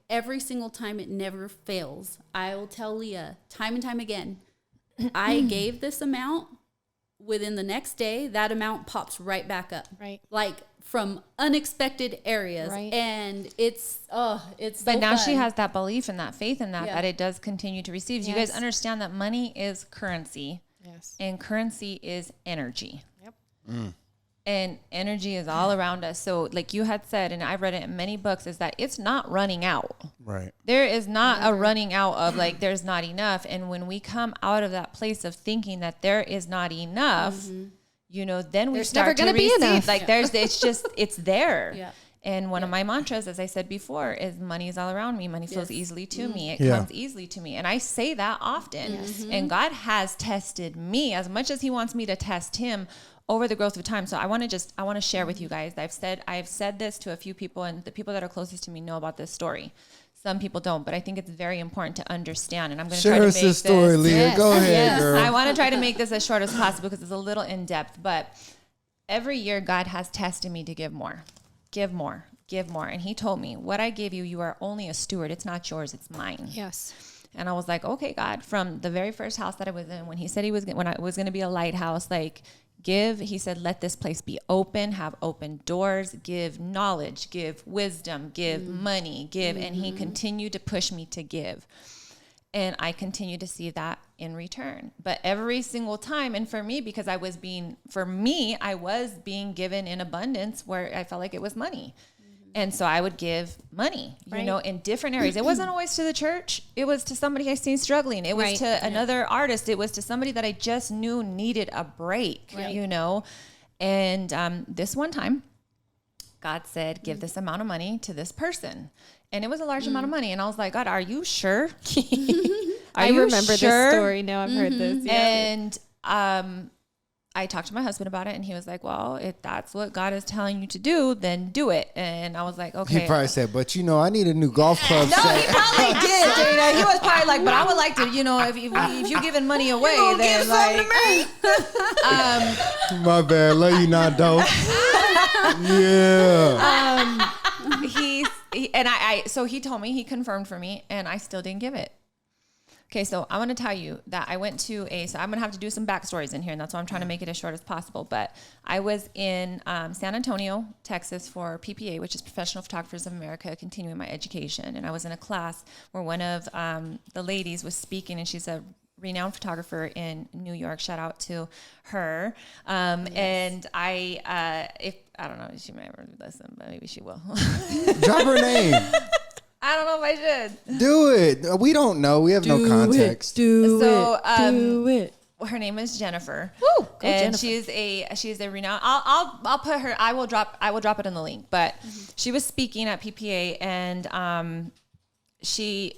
D: every single time, it never fails. I will tell Leah time and time again, I gave this amount. Within the next day, that amount pops right back up.
C: Right.
D: Like from unexpected areas.
C: Right.
D: And it's so
B: But now she
D: fun.
B: has that belief and that faith in that,
D: Yeah.
B: that it does continue to receive. You guys
C: Yes.
B: understand that money is currency,
C: Yes.
B: and currency is energy.
C: Yep.
B: And energy is all around us. So like you had said, and I've read it in many books, is that it's not running out.
A: Right.
B: There is not a running out of like, there's not enough. And when we come out of that place of thinking that there is not enough, you know, then we
C: There's
B: start
C: never
B: to
C: gonna be
B: receive.
C: enough.
B: Like it's there.
D: Yeah.
B: And one of my mantras, as I said before, is money is all around me. Money flows easily to me. It
A: Yeah.
B: comes easily to me. And I say that often. And God has tested me as much as he wants me to test him over the growth of time. So I want to share with you guys. I've said this to a few people, and the people that are closest to me know about this story. Some people don't, but I think it's very important to understand. And I'm going to try
A: Share
B: to
A: us
B: make
A: this story, Leah.
C: Yes.
A: Go ahead,
C: Yes.
A: girl.
B: I want to try to make this as short as possible because it's a little in depth, but every year God has tested me to give more, give more, give more. And he told me, what I give you, you are only a steward. It's not yours. It's mine.
C: Yes.
B: And I was like, okay, God, from the very first house that I was in, when he said when I was going to be a lighthouse, like give, he said, let this place be open, have open doors, give knowledge, give wisdom, give money, give. And he continued to push me to give. And I continue to see that in return. But every single time, and for me, because I was being given in abundance where I felt like it was money. And so I would give money, you know, in different areas. It wasn't always to the church. It was to somebody I seen struggling. It was to another artist. It was to somebody that I just knew needed a break, you know. And this one time, God said, give this amount of money to this person. And it was a large amount of money. And I was like, God, are you sure?
C: I remember this story. Now I've heard this. Yeah.
B: And I talked to my husband about it, and he was like, well, if that's what God is telling you to do, then do it. And I was like, okay.
A: He probably said, but you know, I need a new golf club
B: No,
A: set.
B: he probably did, Dana. He was probably like, but I would like to, you know, if you're giving money away, then like,
A: My bad. Love you not, though. Yeah.
B: So he told me, he confirmed for me, and I still didn't give it. Okay, so I want to tell you that I went to so I'm going to have to do some backstories in here, and that's why I'm trying to make it as short as possible. But I was in San Antonio, Texas for PPA, which is Professional Photographers of America, continuing my education. And I was in a class where one of the ladies was speaking, and she's a renowned photographer in New York. Shout out to her. And I don't know if she might ever listen, but maybe she will.
A: Drop her name.
B: I don't know if I should.
A: Do it. We don't know. We have no context.
B: Do
C: it.
B: her name is Jennifer.
C: Woo, go
B: and
C: Jennifer.
B: she's a renowned. I'll put her. I will drop it in the link. But she was speaking at PPA, and she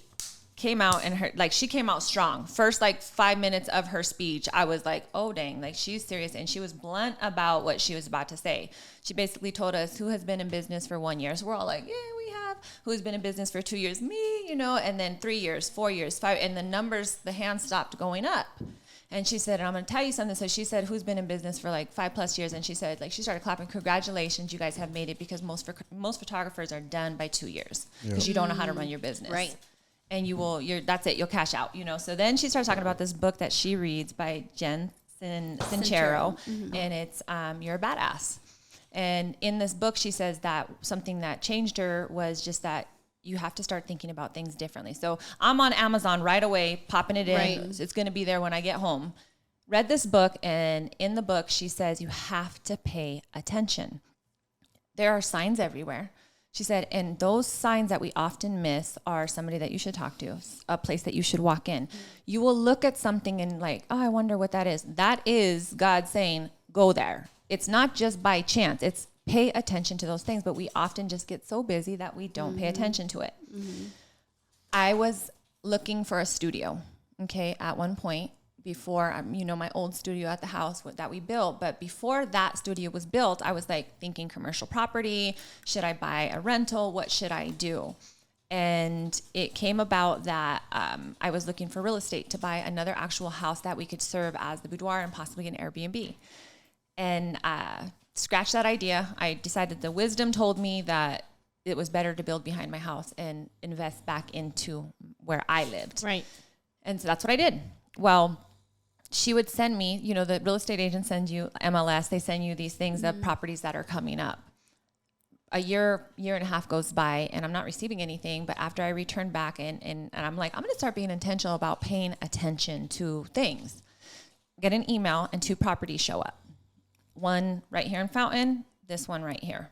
B: came out and she came out strong. First 5 minutes of her speech, I was like, oh dang, she's serious, and she was blunt about what she was about to say. She basically told us who has been in business for 1 year. So we're all like, yeah, we have. Who's been in business for 2 years? Me, and then 3 years, 4 years, 5, and the numbers, the hands stopped going up. And she said, and I'm going to tell you something. So she said, who's been in business for 5+ years? And she said, she started clapping, congratulations, you guys have made it, because most photographers are done by 2 years because you don't know how to run your business.
C: Right.
B: And that's it. You'll cash out, So then she starts talking about this book that she reads by Jen Sincero, and it's You're a Badass. And in this book, she says that something that changed her was just that you have to start thinking about things differently. So I'm on Amazon right away, popping it in. Right. It's going to be there when I get home. Read this book, and in the book, she says you have to pay attention. There are signs everywhere. She said, and those signs that we often miss are somebody that you should talk to, a place that you should walk in. You will look at something and oh, I wonder what that is. That is God saying, go there. It's not just by chance. It's pay attention to those things, but we often just get so busy that we don't pay attention to it. I was looking for a studio, at one point, before, my old studio at the house that we built. But before that studio was built, I was thinking commercial property. Should I buy a rental? What should I do? And it came about that I was looking for real estate to buy another actual house that we could serve as the boudoir and possibly an Airbnb. And scratch that idea. I decided the wisdom told me that it was better to build behind my house and invest back into where I lived.
C: Right.
B: And so that's what I did. Well, she would send me, the real estate agent sends you MLS. They send you these things of properties that are coming up. A year and a half goes by, and I'm not receiving anything. But after I return back and I'm like, I'm going to start being intentional about paying attention to things. Get an email, and 2 properties show up. One right here in Fountain, this one right here.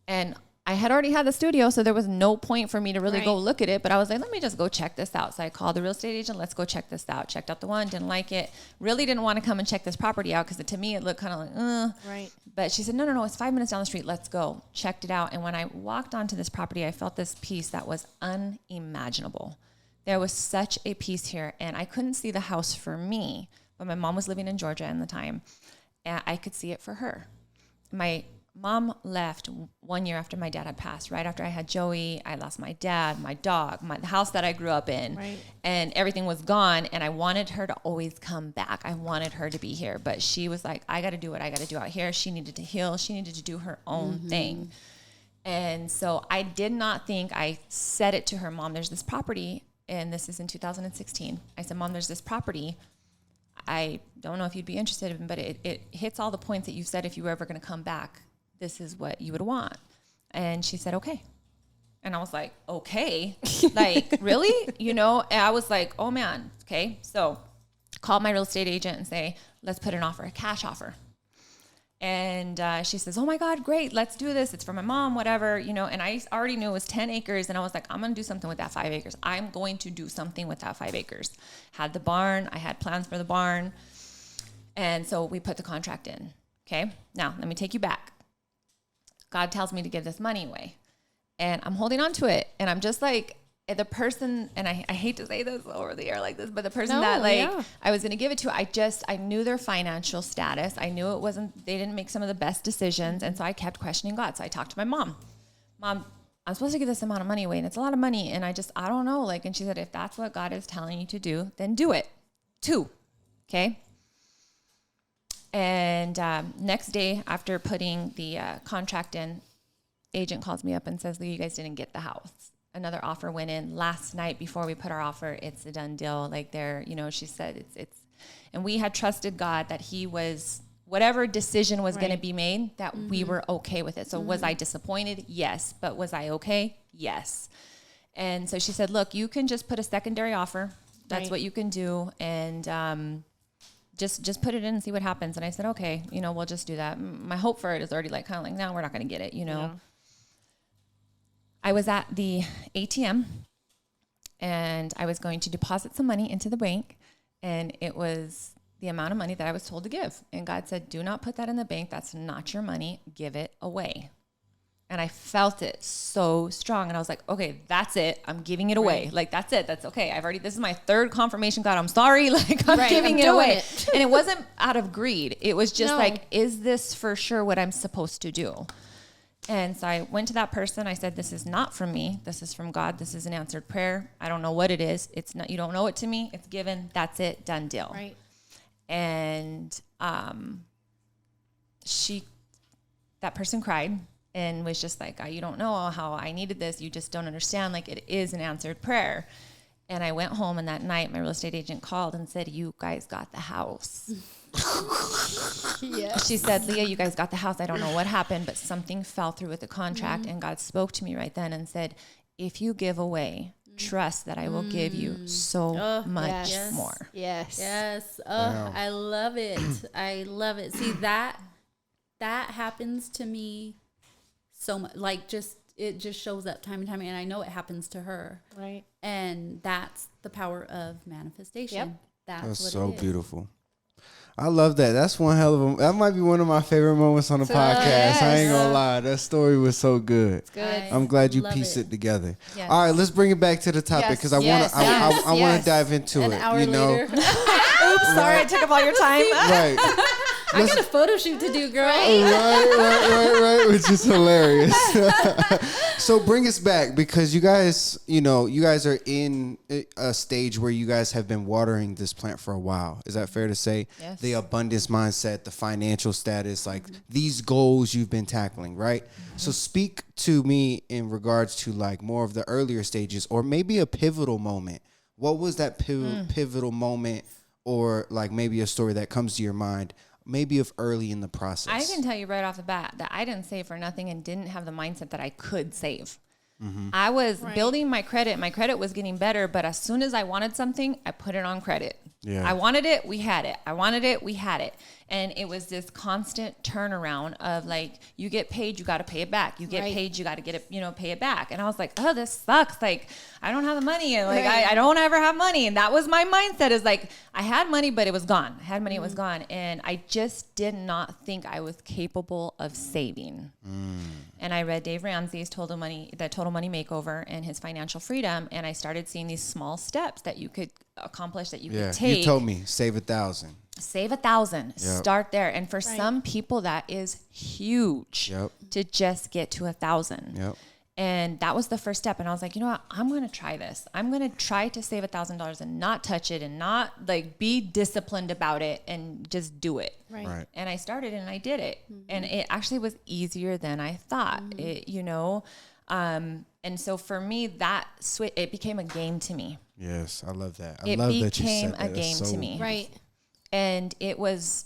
B: And I had already had the studio, so there was no point for me to really go look at it. But I was like, let me just go check this out. So I called the real estate agent. Let's go check this out. Checked out the one, didn't like it. Really didn't want to come and check this property out because to me it looked kind of
C: Right.
B: But she said, no, it's 5 minutes down the street. Let's go. Checked it out. And when I walked onto this property, I felt this peace that was unimaginable. There was such a peace here. And I couldn't see the house for me, but my mom was living in Georgia at the time. And I could see it for her. My mom left 1 year after my dad had passed. Right after I had Joey, I lost my dad, my dog, the house that I grew up in, and everything was gone. And I wanted her to always come back. I wanted her to be here, but she was like, I got to do what I got to do out here. She needed to heal. She needed to do her own thing. And so I did not think, I said it to her, Mom, there's this property, and this is in 2016. I said, Mom, there's this property. I don't know if you'd be interested in, but it hits all the points that you said if you were ever going to come back, this is what you would want. And she said, okay. And I was like, okay, really? And I was like, oh man. Okay. So called my real estate agent and say, let's put an offer, a cash offer. And she says, oh my God, great. Let's do this. It's for my mom, whatever, and I already knew it was 10 acres. And I was like, I'm going to do something with that 5 acres. I'm going to do something with that 5 acres. Had the barn. I had plans for the barn. And so we put the contract in. Okay. Now let me take you back. God tells me to give this money away, and I'm holding on to it. And I'm just like the person, and I hate to say this over the air like this, but the person I was going to give it to, I knew their financial status. I knew they didn't make some of the best decisions. And so I kept questioning God. So I talked to my mom, I'm supposed to give this amount of money away, and it's a lot of money. And I don't know. And she said, if that's what God is telling you to do, then do it. 2. Okay. And next day, after putting the contract in, agent calls me up and says, Lea, you guys didn't get the house. Another offer went in last night before we put our offer. It's a done deal. She said it's, and we had trusted God that he was, whatever decision was going to be made, that we were okay with it. So was I disappointed? Yes. But was I okay? Yes. And so she said, look, you can just put a secondary offer. That's what you can do. And, just put it in and see what happens. And I said, okay, we'll just do that. My hope for it is already no, we're not going to get it, Yeah. I was at the ATM, and I was going to deposit some money into the bank. And it was the amount of money that I was told to give. And God said, do not put that in the bank. That's not your money. Give it away. And I felt it so strong. And I was like, okay, that's it. I'm giving it away.
C: Right.
B: Like, that's it. That's okay. this is my third confirmation. God, I'm sorry. Like, I'm giving it away. And it wasn't out of greed. It was just like, is this for sure what I'm supposed to do? And so I went to that person. I said, this is not from me. This is from God. This is an answered prayer. I don't know what it is. It's not, you don't know it to me. It's given. That's it. Done deal.
C: Right.
B: And that person cried and was just like, you don't know how I needed this. You just don't understand. Like, it is an answered prayer. And I went home, and that night my real estate agent called and said, you guys got the house. She said, Lea, you guys got the house. I don't know what happened, but something fell through with the contract. And God spoke to me right then and said, if you give away, trust that I will give you so much more.
D: Yes. Oh, I love it. I love it. See, that happens to me so much. Like, it just shows up time and time. And I know it happens to her. Right. And that's the power of manifestation. Yep.
A: That's what so beautiful. I love that. That's one hell of a, that might be one of my favorite moments on the podcast. Yes. I ain't gonna lie. That story was so good. It's good. I'm glad you pieced it together. Yes. All right, let's bring it back to the topic because I want to dive into it.
D: Hour later.
B: Oops, sorry, I took up all your time.
A: Right.
D: I got a photo shoot to do, girl.
A: Right, which is hilarious. So bring us back because you guys are in a stage where you guys have been watering this plant for a while. Is that fair to say?
B: Yes.
A: The abundance mindset, the financial status, like these goals you've been tackling, right? Mm-hmm. So speak to me in regards to like more of the earlier stages or maybe a pivotal moment. What was that pivotal moment or like maybe a story that comes to your mind maybe of early in the process?
B: I can tell you right off the bat that I didn't save for nothing and didn't have the mindset that I could save. Mm-hmm. I was building my credit. My credit was getting better, but as soon as I wanted something, I put it on credit. Yeah. I wanted it, we had it. I wanted it, we had it. And it was this constant turnaround of like, you get paid, you got to pay it back. You get paid, you got to get it, pay it back. And I was like, oh, this sucks. Like, I don't have the money. And like, I don't ever have money. And that was my mindset is like, I had money, but it was gone. I had money, it was gone. And I just did not think I was capable of saving. And I read Dave Ramsey's Total Money Makeover and his financial freedom. And I started seeing these small steps that you could accomplish, that you could take.
A: You told me, save 1,000.
B: Save 1,000. Yep. Start there. And for some people, that is huge to just get to 1,000. Yep. And that was the first step. And I was like, you know what? I'm going to try this. I'm going to try to save $1,000 and not touch it and not like be disciplined about it and just do it. Right. And I started and I did it. Mm-hmm. And it actually was easier than I thought. And so for me, it became a game to me.
A: Yes, I love that. I love that you said that.
B: It became a game to me.
C: Right.
B: And it was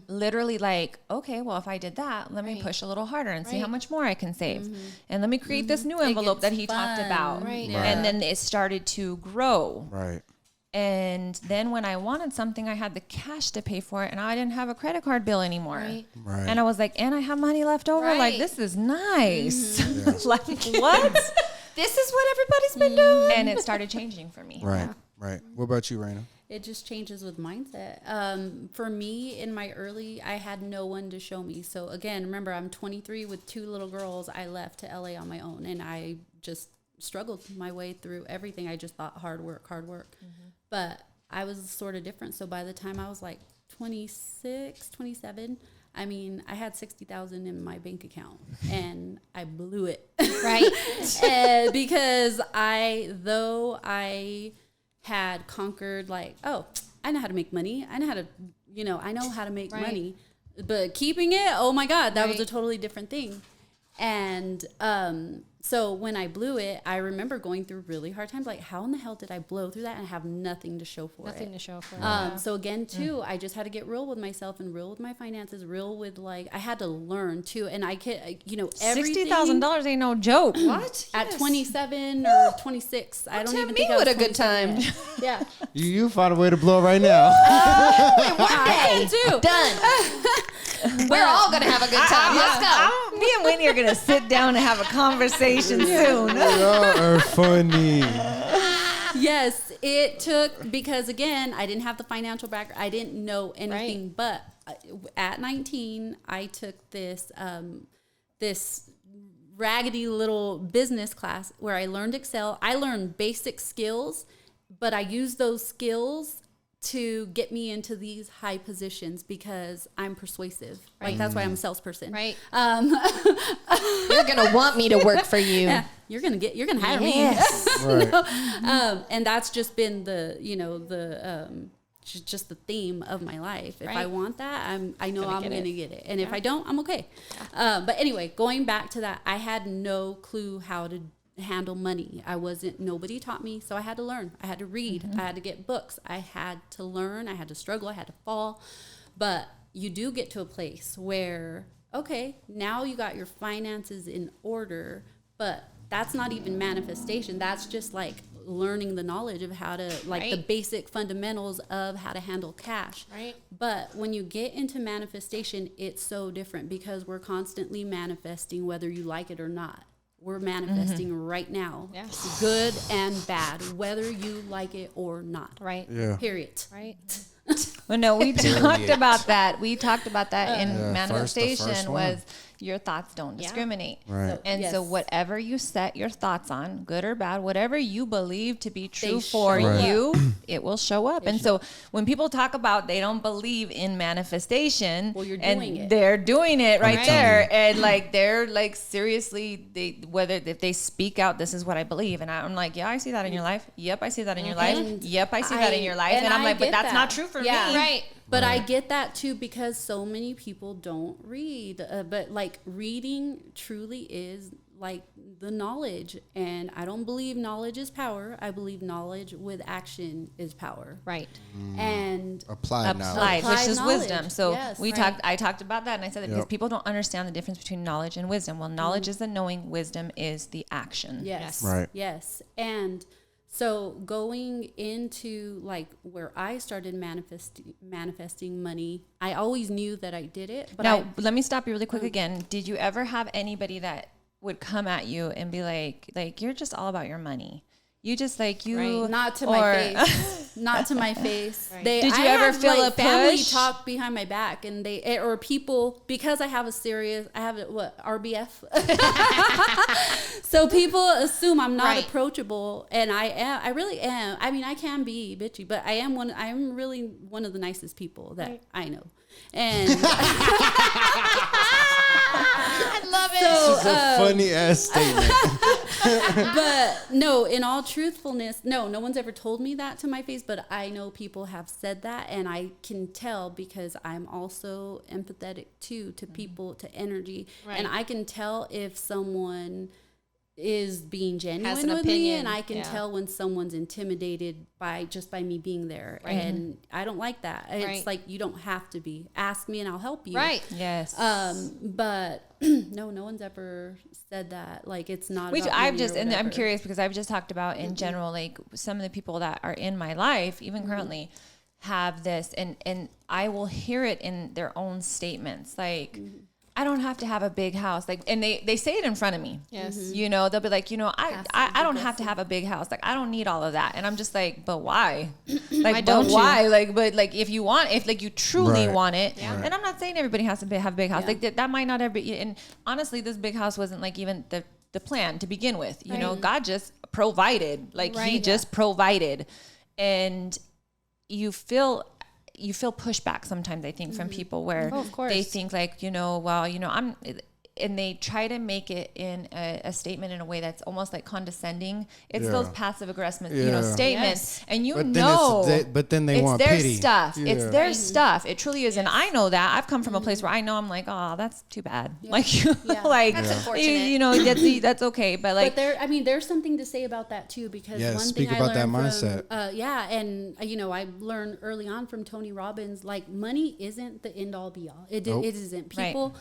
B: literally like, okay, well, if I did that, let me push a little harder and see how much more I can save. Mm-hmm. And let me create this new envelope that he talked about. Right. Yeah. And then it started to grow. Right. And then when I wanted something, I had the cash to pay for it, and I didn't have a credit card bill anymore. Right. And I was like, and I have money left over. Right. Like, this is nice. Mm-hmm. Yeah. Like, what? This is what everybody's been doing. And it started changing for me.
A: Right. Yeah. Right. What about you, Reyna?
D: It just changes with mindset. For me, in my early, I had no one to show me. So again, remember, I'm 23 with 2 little girls. I left to LA on my own, and I just struggled my way through everything. I just thought hard work. Mm-hmm. But I was sort of different. So by the time I was like 26, 27, I mean, I had $60,000 in my bank account, and I blew it. Right. Because though I had conquered like, oh, I know how to make money. I know how to make money, but keeping it, oh my God, that was a totally different thing. And, so when I blew it, I remember going through really hard times. Like, how in the hell did I blow through that and have nothing to show for it? So again, too, I just had to get real with myself and real with my finances, real with like, I had to learn too. And I could, everything.
B: $60,000 ain't no joke.
C: What?
D: At 27 or 26. I don't even think I was
C: a good time.
D: Yeah.
A: You found a way to blow it right now.
C: One day. Done. We're all going to have a good time. Let's go.
B: Me and Whitney are going to sit down and have a conversation soon.
A: Y'all are funny.
D: Yes, it took, because again, I didn't have the financial background. I didn't know anything, but at 19, I took this raggedy little business class where I learned Excel. I learned basic skills, but I used those skills to get me into these high positions because I'm persuasive. Right. Like that's why I'm a salesperson.
C: Right. You're gonna want me to work for you.
D: Yeah, you're gonna hire me. Right. And that's just been just the theme of my life. If I want that, I know I'm gonna get it. And if I don't, I'm okay. But anyway, going back to that, I had no clue how to handle money. Nobody taught me, so I had to learn. I had to read. I had to get books. I had to learn. I had to struggle. I had to fall. But you do get to a place where, okay, now you got your finances in order, but that's not even manifestation. That's just like learning the knowledge of how to, like the basic fundamentals of how to handle cash. Right. But when you get into manifestation, it's so different because we're constantly manifesting whether you like it or not. We're manifesting right now, good and bad, whether you like it or not. Right. Yeah. Period. Right.
B: Well, no, we talked about that. We talked about that in manifestation was your thoughts don't discriminate. Right. So whatever you set your thoughts on, good or bad, whatever you believe to be true for you, it will show up. And so when people talk about they don't believe in manifestation, well, you're doing it. They're doing it right there. And like they're like seriously, if they speak out, this is what I believe. And I'm like, yeah, I see that in your life. Yep, I see that in your life. Yep, I see that in your life. And I'm like, but that's not true for me.
D: Right. But I get that too because so many people don't read. But like reading truly is like the knowledge. And I don't believe knowledge is power. I believe knowledge with action is power. Right. And
A: applied knowledge,
B: which is wisdom. So I talked about that and I said that because people don't understand the difference between knowledge and wisdom. Well, knowledge is the knowing, wisdom is the action.
D: Yes. Right. Yes. And so going into like where I started manifesting money, I always knew that I did it. But
B: now, let me stop you really quick again. Did you ever have anybody that would come at you and be like you're just all about your money? You just like you,
D: right. Not to my face, not to my face. Right.
B: Did you ever feel like, a
D: family
B: push?
D: Talk behind my back, and or people because I have RBF. So people assume I'm not approachable, and I am. I really am. I mean, I can be bitchy, but I am one. I'm really one of the nicest people that I know, and.
C: I love it.
A: This is a funny ass statement.
D: But no, in all truthfulness, no one's ever told me that to my face, but I know people have said that, and I can tell because I'm also empathetic too to people, to energy, and I can tell if someone is being genuine with me, and I can tell when someone's intimidated by me being there, and I don't like that. It's like you don't have to be. Ask me and I'll help you.
B: Right. Yes.
D: But no one's ever said that. Like it's not.
B: Which I've just and I'm curious because I've just talked about in general, like some of the people that are in my life, even currently, have this, and I will hear it in their own statements, like. I don't have to have a big house. Like, and they say it in front of me. Yes. You know, they'll be like, I don't have to have a big house. Like, I don't need all of that. And I'm just like, but why? Like, but why? Like, but like, if you like you truly want it, and I'm not saying everybody has to have a big house. Like that might not ever be. And honestly, this big house wasn't like even the plan to begin with. You know, God just provided. Like He just provided, and you feel pushback sometimes, I think, from people where they think like, and they try to make it in a statement in a way that's almost like condescending. It's those passive aggressive, statements. And
A: but then they want
B: their
A: pity.
B: Stuff. Yeah. It's their stuff. It truly is. And I know that. I've come from a place where I know I'm like, oh, that's too bad. Like, like, that's unfortunate. That's okay. But like,
D: there's something to say about that too, because one
A: speak
D: thing
A: about
D: I learned
A: that mindset.
D: And I learned early on from Tony Robbins, like money isn't the end all be all. It isn't. People,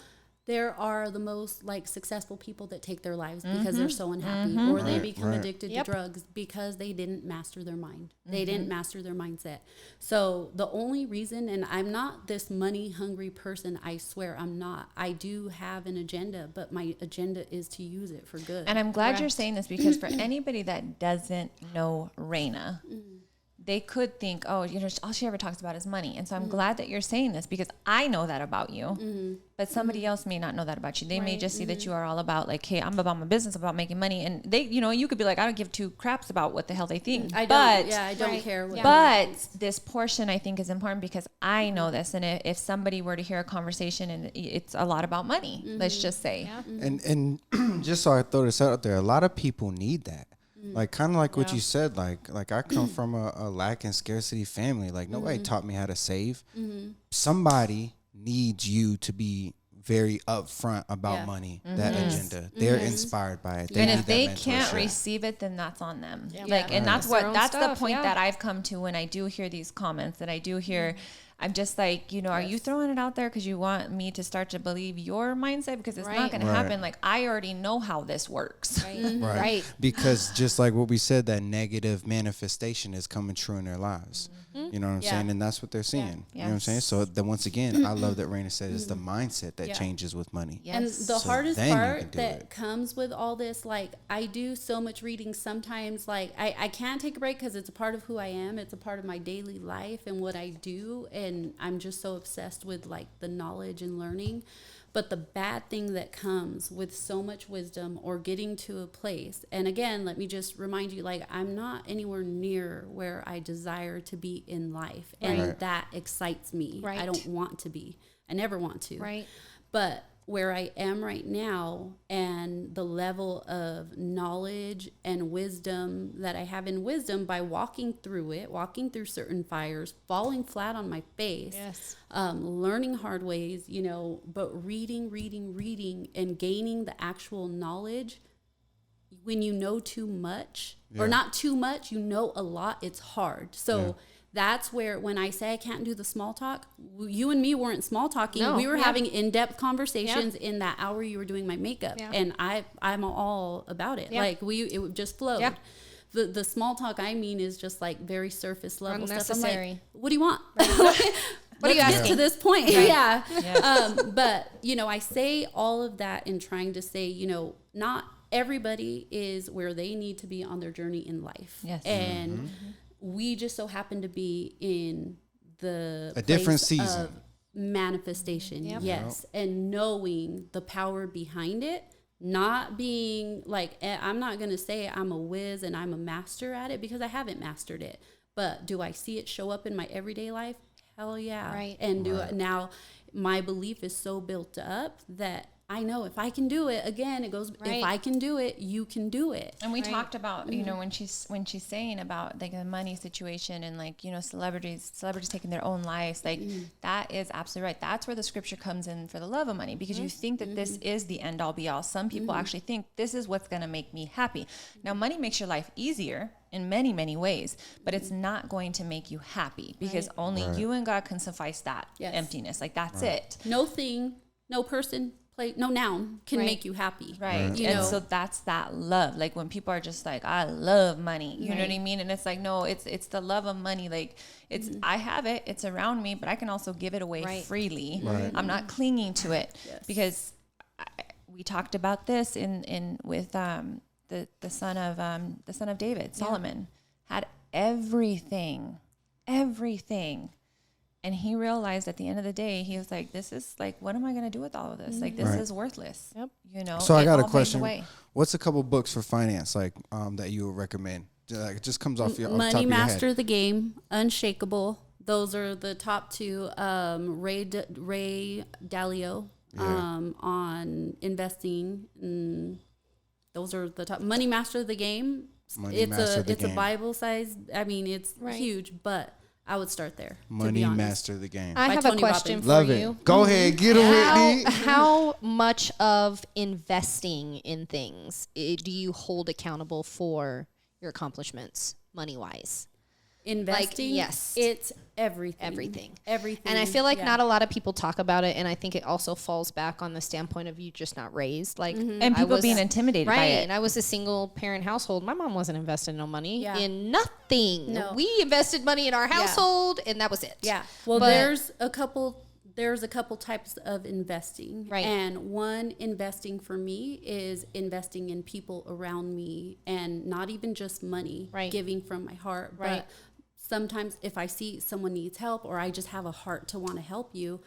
D: there are the most like successful people that take their lives because they're so unhappy, or they become addicted to drugs because they didn't master their mind. They didn't master their mindset. So the only reason, and I'm not this money hungry person, I swear I'm not. I do have an agenda, but my agenda is to use it for good.
B: And I'm glad you're saying this, because for anybody that doesn't know Reyna, they could think, oh, you know, all she ever talks about is money. And so I'm glad that you're saying this, because I know that about you, but somebody else may not know that about you. They may just see that you are all about like, hey, I'm about my business, about making money. And they, you know, you could be like, I don't give two craps about what the hell they think.
D: I don't care.
B: But this portion I think is important, because I know this. And if somebody were to hear a conversation and it's a lot about money, let's just say.
A: And just so I throw this out there, a lot of people need that. Like, kind of like what you said, like I come from a lack and scarcity family. Like, nobody taught me how to save. Somebody needs you to be very upfront about money, that agenda. They're inspired by it. They
B: And
A: need
B: if they
A: that
B: can't
A: mentorship.
B: receive it, then that's on them. Like, and that's the point that I've come to when I do hear these comments, that I do hear. I'm just like, you know, are you throwing it out there because you want me to start to believe your mindset? Because it's not going to happen. Like, I already know how this works.
C: Right.
A: Because just like what we said, that negative manifestation is coming true in their lives. You know what I'm saying? And that's what they're seeing. You know what I'm saying? So then once again, I love that Reyna said it's the mindset that changes with money.
D: And the hardest part that comes with all this, like, I do so much reading sometimes, like, I can't take a break because it's a part of who I am. It's a part of my daily life and what I do. And I'm just so obsessed with, like, the knowledge and learning. But the bad thing that comes with so much wisdom or getting to a place, and again, let me just remind you, like, I'm not anywhere near where I desire to be in life. And that excites me. I don't want to be. I never want to. But where I am right now, and the level of knowledge and wisdom that I have in wisdom by walking through it, walking through certain fires, falling flat on my face, learning hard ways, you know, but reading, and gaining the actual knowledge. When you know too much, or not too much, you know a lot, it's hard. So that's where, when I say I can't do the small talk, you and me weren't small talking. No, we were having in-depth conversations in that hour you were doing my makeup. And I'm all about it. Like, it just flowed. The small talk, I mean, is just like very surface level stuff. I'm like, what do you want? What are you asking? Get to this point. But, you know, I say all of that in trying to say, you know, not everybody is where they need to be on their journey in life. And we just so happen to be in a
A: different season
D: of manifestation. And knowing the power behind it, not being like, I'm not going to say I'm a whiz and I'm a master at it, because I haven't mastered it. But do I see it show up in my everyday life? Hell yeah. And now my belief is so built up that I know if I can do it, again, it goes, if I can do it, you can do it.
B: And we talked about, you know, when she's saying about like the money situation and like, you know, celebrities taking their own lives, like that is absolutely right. That's where the scripture comes in for the love of money, because you think that this is the end all be all. Some people actually think this is what's going to make me happy. Now, money makes your life easier in many, many ways, but it's not going to make you happy, because only you and God can suffice that emptiness. Like, that's it.
D: No thing, no person, no noun can make you happy.
B: You know? So that's that love. Like, when people are just like, I love money, you know what I mean? And it's like, no, it's the love of money. Like, it's, I have it, it's around me, but I can also give it away freely. I'm not clinging to it, because we talked about this with the son of David, Solomon, had everything. And he realized at the end of the day, he was like, this is like, what am I going to do with all of this? Like, this is worthless. You know?
A: So I got a question. What's a couple books for finance, like, that you would recommend? Like, it just comes off your
D: Money
A: top of
D: Master
A: your head.
D: the Game, Unshakable. Those are the top two. Ray Dalio on investing. Those are the top. Money Master the Game. It's a Bible size. I mean, it's huge, but I would start there.
A: Money Master the Game.
C: I have a question for you.
A: Go ahead, get it, Whitney.
C: How much of investing in things do you hold accountable for your accomplishments, money-wise?
D: investing,
C: yes,
D: it's everything.
C: And I feel like not a lot of people talk about it, and I think it also falls back on the standpoint of you just not raised like
B: and people being intimidated by it.
C: And I was a single parent household. My mom wasn't investing no money in nothing.
D: No.
C: We invested money in our household, and that was it.
D: Yeah. Well, there's a couple types of investing.
C: Right.
D: And one investing for me is investing in people around me, and not even just money, giving from my heart. But sometimes if I see someone needs help, or I just have a heart to want to help you,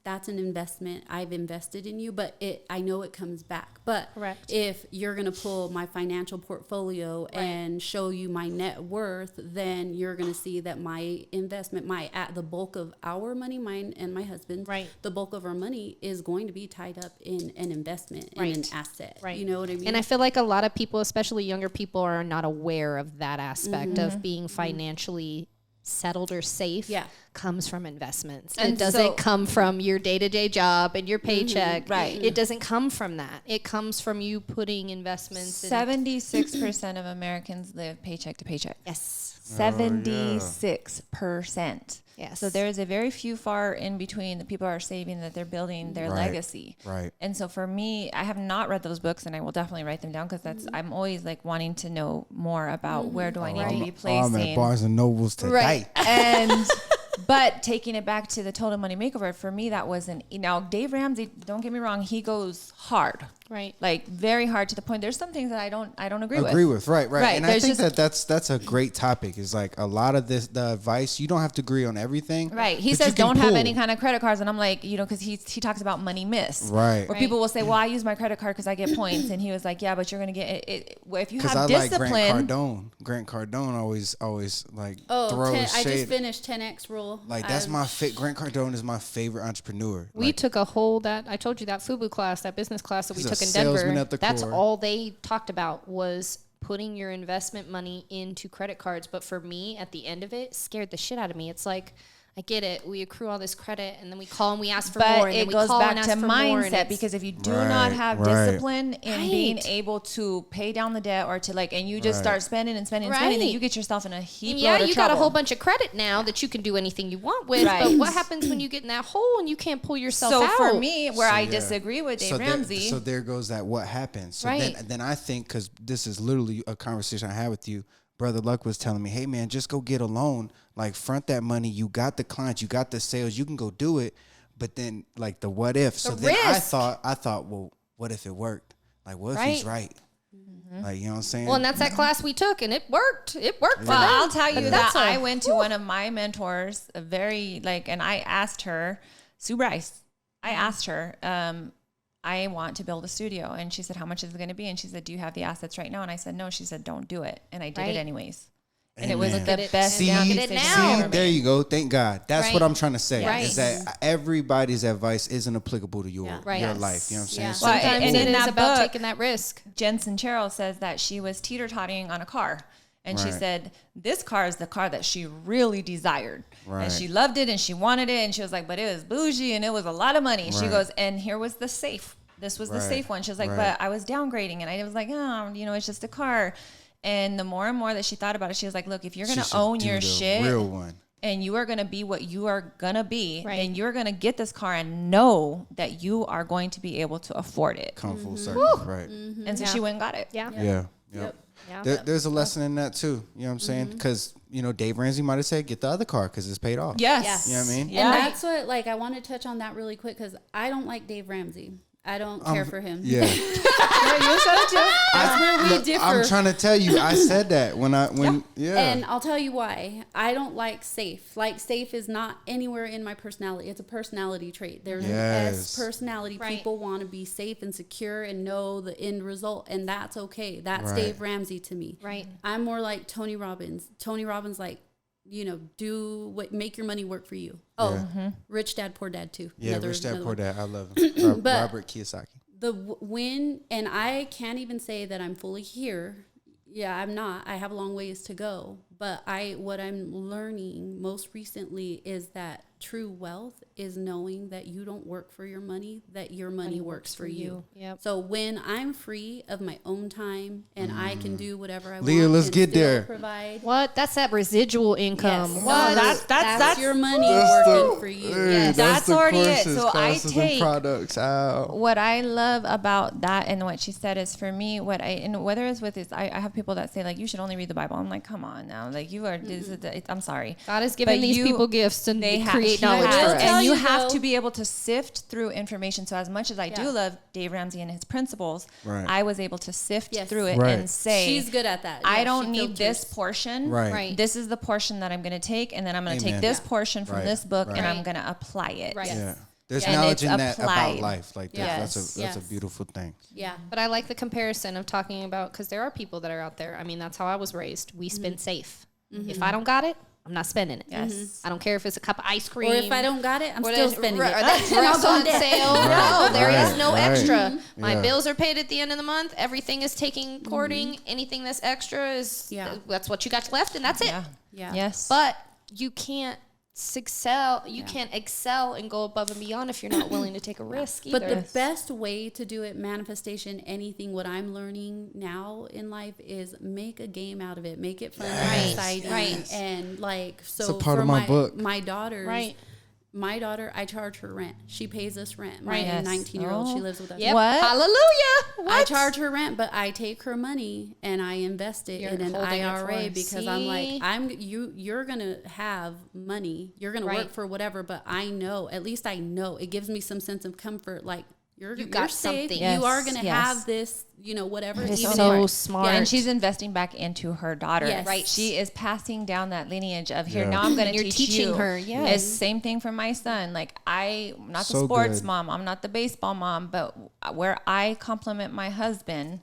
D: that's an investment. I've invested in you, but I know it comes back. But if you're going to pull my financial portfolio and show you my net worth, then you're going to see that my investment, the bulk of our money, mine and my husband's, the bulk of our money is going to be tied up in an investment, in an asset. You know what I mean?
C: And I feel like a lot of people, especially younger people, are not aware of that aspect of being financially settled or safe comes from investments. And it doesn't come from your day-to-day job and your paycheck. It doesn't come from that. It comes from you putting investments
B: 76% of Americans live paycheck to paycheck. 76%.
C: Yes.
B: So there is a very few far in between the people are saving that they're building their legacy. And so for me, I have not read those books, and I will definitely write them down, because I'm always like wanting to know more about where do I need to be placing.
A: I'm at Barnes and Nobles today.
B: And but taking it back to the Total Money Makeover, for me that wasn't. Now Dave Ramsey, don't get me wrong, he goes hard. Like very hard, to the point there's some things that I don't agree with.
A: Right. And I think that's a great topic. Is like a lot of the advice, you don't have to agree on everything.
B: He says don't have any kind of credit cards, and I'm like, because he talks about money miss. Where people will say, well, I use my credit card because I get points, and he was like, yeah, but you're gonna get it if you have discipline.
A: Like Grant Cardone always like throws shade.
D: I just finished 10X rule.
A: Like that's Grant Cardone is my favorite entrepreneur.
C: We took a whole I told you that FUBU class, that business class that we took in Denver. That's all they talked about was putting your investment money into credit cards. But for me, at the end of it, scared the shit out of me. It's like, I get it. We accrue all this credit, and then we call and we ask for more. And
B: it goes back to mindset, because if you do not have discipline in being able to pay down the debt, or to and you just start spending and spending and spending, then you get yourself in a heap load of trouble.
C: You got a whole bunch of credit now that you can do anything you want with. But what happens when you get in that hole and you can't pull yourself out?
B: So for me, I disagree with Dave Ramsey.
A: So there goes that what happens. So then I think, because this is literally a conversation I had with you, Brother Luck was telling me, hey man, just go get a loan, like front that money. You got the clients, you got the sales, you can go do it. But then like the what if? So then I thought, well, what if it worked? Like what if he's right? Like, you know what I'm saying?
C: Well, and that's that class we took, and it worked. It worked for them.
B: I'll tell you that I went to one of my mentors, and I asked her, Sue Bryce, I asked her, I want to build a studio. And she said, how much is it going to be? And she said, do you have the assets right now? And I said, no. She said, don't do it. And I did it anyways. And it was the best.
A: See, there you go. Thank God. That's what I'm trying to say. Is that everybody's advice isn't applicable to your life. You know what I'm saying?
C: Yeah. Sometimes it is about taking that risk.
B: Jensen Cheryl says that she was teeter-tottering on a car. And she said, this car is the car that she really desired. And she loved it and she wanted it. And she was like, but it was bougie and it was a lot of money. She goes, and here was the safe. This was the safe one. She was like, but I was downgrading. And I was like, it's just a car. And the more and more that she thought about it, she was like, look, if you're going to own your shit,
A: real one,
B: and you are going to be what you are going to be, then you're going to get this car and know that you are going to be able to afford it.
A: Come full circle. Right.
B: And so she went and got it.
A: Yeah. There's a lesson in that too. You know what I'm saying? Because, Dave Ramsey might have said, get the other car because it's paid off.
B: Yes.
A: You know what I mean?
D: Yeah. And that's what, I want to touch on that really quick, because I don't like Dave Ramsey. I don't care for him.
A: Yeah.
B: You said it too.
D: That's where we differ.
A: I'm trying to tell you, I said that when
D: And I'll tell you why. I don't like safe. Like, safe is not anywhere in my personality. It's a personality trait. There's an S personality. People want to be safe and secure and know the end result, and that's okay. That's Dave Ramsey to me.
C: Right.
D: I'm more like Tony Robbins. Tony Robbins, make your money work for you. Rich Dad, Poor Dad too.
A: Yeah, Rich Dad, Poor Dad. I love him. Robert Kiyosaki. And I can't even say that I'm fully here. Yeah, I'm not. I have a long ways to go.
D: But what I'm learning most recently is that true wealth is knowing that you don't work for your money, that your money works for you.
C: Yep.
D: So when I'm free of my own time and I can do whatever I
A: Leah,
D: want,
A: let's
D: and
A: get
D: still
A: there.
D: Provide.
C: What? That's that residual income.
D: Yes.
C: What?
B: No, that's
D: your money working for you.
A: Hey,
B: That's
A: the
B: already it.
A: courses,
B: So I
A: classes, and
B: take
A: products out.
B: what I love about that and what she said is for me, and whether it's with this, I have people that say like, you should only read the Bible. I'm like, come on now. Like you are, I'm sorry.
C: God has given
B: But
C: these people gifts and they create
B: He
C: knowledge
B: has,
C: for us.
B: and you
D: you
B: have
D: though-
B: to be able to sift through information. So as much as I do love Dave Ramsey and his principles,
A: Right.
B: I was able to sift
D: Yes.
B: through it
A: Right.
B: and say,
D: She's good at that.
B: I
D: Yeah,
B: don't
D: she
B: need this
D: filters.
B: portion.
A: Right.
B: This is the portion that I'm going to take, and then I'm going to
A: Amen.
B: take this
A: Yeah.
B: portion from
A: Right.
B: this book,
A: Right.
B: and I'm going to apply it.
C: Right.
A: Yeah. There's
B: And
A: knowledge
B: it's
A: in that
B: applied.
A: about life. Like that.
B: Yes.
A: That's a
D: Yes.
A: beautiful thing.
D: Yeah.
C: But I like the comparison of talking about, because there are people that are out there. I mean, that's how I was raised. We spend safe. If I don't got it, I'm not spending it.
B: Yes.
C: I don't care if it's a cup of ice cream.
D: Or if I don't got it, I'm
C: Or
D: still
C: that-
D: spending
C: or
D: it.
C: that
D: And I'll
C: dress
D: go
C: on
D: in debt.
C: sale. No, there is
A: Right,
C: no
A: right.
C: extra. My
A: Yeah.
C: bills are paid at the end of the month. Everything is taken courting. Anything that's extra is that's what you got left, and that's it.
B: Yeah.
D: Yeah.
B: Yes.
C: But you can't can't excel and go above and beyond if you're not willing to take a risk either.
D: But the best way to do it, manifestation, anything, what I'm learning now in life is make a game out of it. Make it fun and exciting.
C: Right.
D: And like, so
A: It's a part
D: for
A: of my book.
D: my daughters,
C: Right.
D: my daughter, I charge her rent. She pays us rent. My
C: Right.
B: Yes.
D: 19-year-old, she
B: Oh.
D: lives with us.
C: Yep.
B: What?
C: Hallelujah.
D: I charge her rent, but I take her money and I invest it
C: You're
D: in an
C: holding it
D: IRA
C: for her.
D: because I'm like,
C: See?
D: you're gonna have money, you're gonna
C: Right.
D: work for whatever, but I know, at least I know, it gives me some sense of comfort. Like you're
C: got
D: safe.
C: something.
D: You are
B: Yes,
D: gonna
B: yes.
D: have this, whatever.
B: It is
D: even
C: so
D: if-
C: smart.
B: And she's investing back into her daughter.
D: Yes.
C: Right.
B: She is passing down that lineage of here.
A: Yeah.
B: Now I'm going to
C: You're
B: teach
C: teaching
B: you.
C: her, yes.
B: It's same thing for my son. Like I'm not the
A: So
B: sports
A: good.
B: mom. I'm not the baseball mom. But where I compliment my husband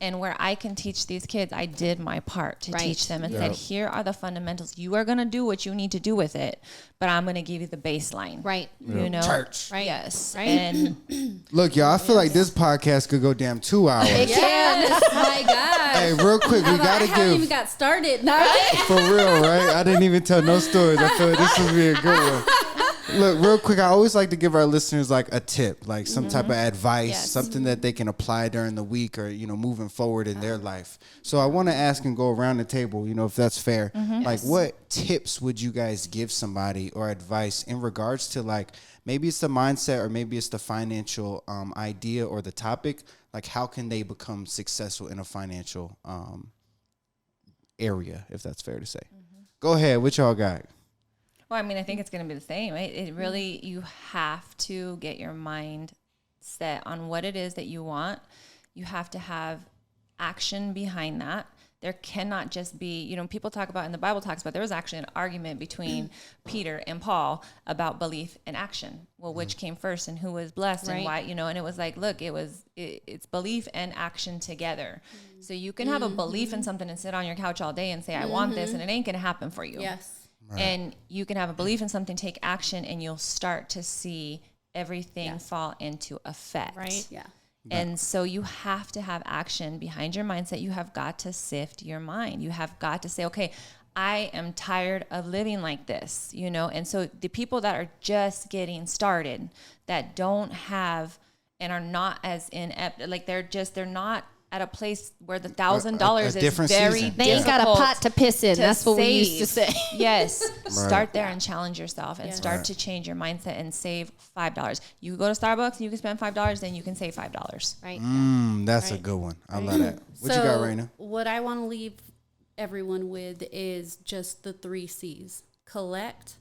B: and where I can teach these kids, I did my part to
C: Right.
B: teach them and
A: Yeah.
B: said, here are the fundamentals. You are going to do what you need to do with it, but I'm going to give you the baseline.
C: Right.
B: You know?
A: Church.
C: Right.
B: Yes.
C: Right.
B: And
A: Look, y'all, I feel like this podcast could go damn 2 hours.
D: Yes, my God.
A: Hey, real quick, we
D: I
A: gotta
D: haven't even
A: give
D: got started. No.
A: for real, right? I didn't even tell no stories. I feel like this would be a good one. Look, real quick, I always like to give our listeners like a tip, like some type of advice,
B: Yes.
A: something that they can apply during the week or, moving forward in their life. So I want to ask and go around the table, if that's fair. Like what tips would you guys give somebody or advice in regards to like, maybe it's the mindset or maybe it's the financial idea or the topic. Like how can they become successful in a financial area, if that's fair to say. Go ahead. What y'all got?
B: well, I mean, I think it's going to be the same. It really, you have to get your mind set on what it is that you want. You have to have action behind that. There cannot just be, people talk about, and the Bible talks about, there was actually an argument between Peter and Paul about belief and action. Well, which came first and who was blessed and why, and it was like, look, it's belief and action together. So you can have a belief in something and sit on your couch all day and say, I want this, and it ain't going to happen for you.
D: Yes.
A: Right.
B: And you can have a belief in something, take action, and you'll start to see everything fall into effect.
C: Right.
D: Yeah.
B: And so you have to have action behind your mindset. You have got to sift your mind. You have got to say, okay, I am tired of living like this, And so the people that are just getting started, that don't have and are not as inept, like they're not at a place where the $1,000 is
A: different
B: very
A: season.
C: They ain't got a
B: difficult
C: pot to piss in.
B: to
C: That's what we used to
B: save.
C: say.
B: Yes. Start there and challenge yourself and start
A: Right.
B: to change your mindset and save $5. You can go to Starbucks and you can spend $5, then you can save $5.
C: Right.
A: That's a good one. I love that. What you got, Reyna?
D: What I want to leave everyone with is just the 3 C's: collect,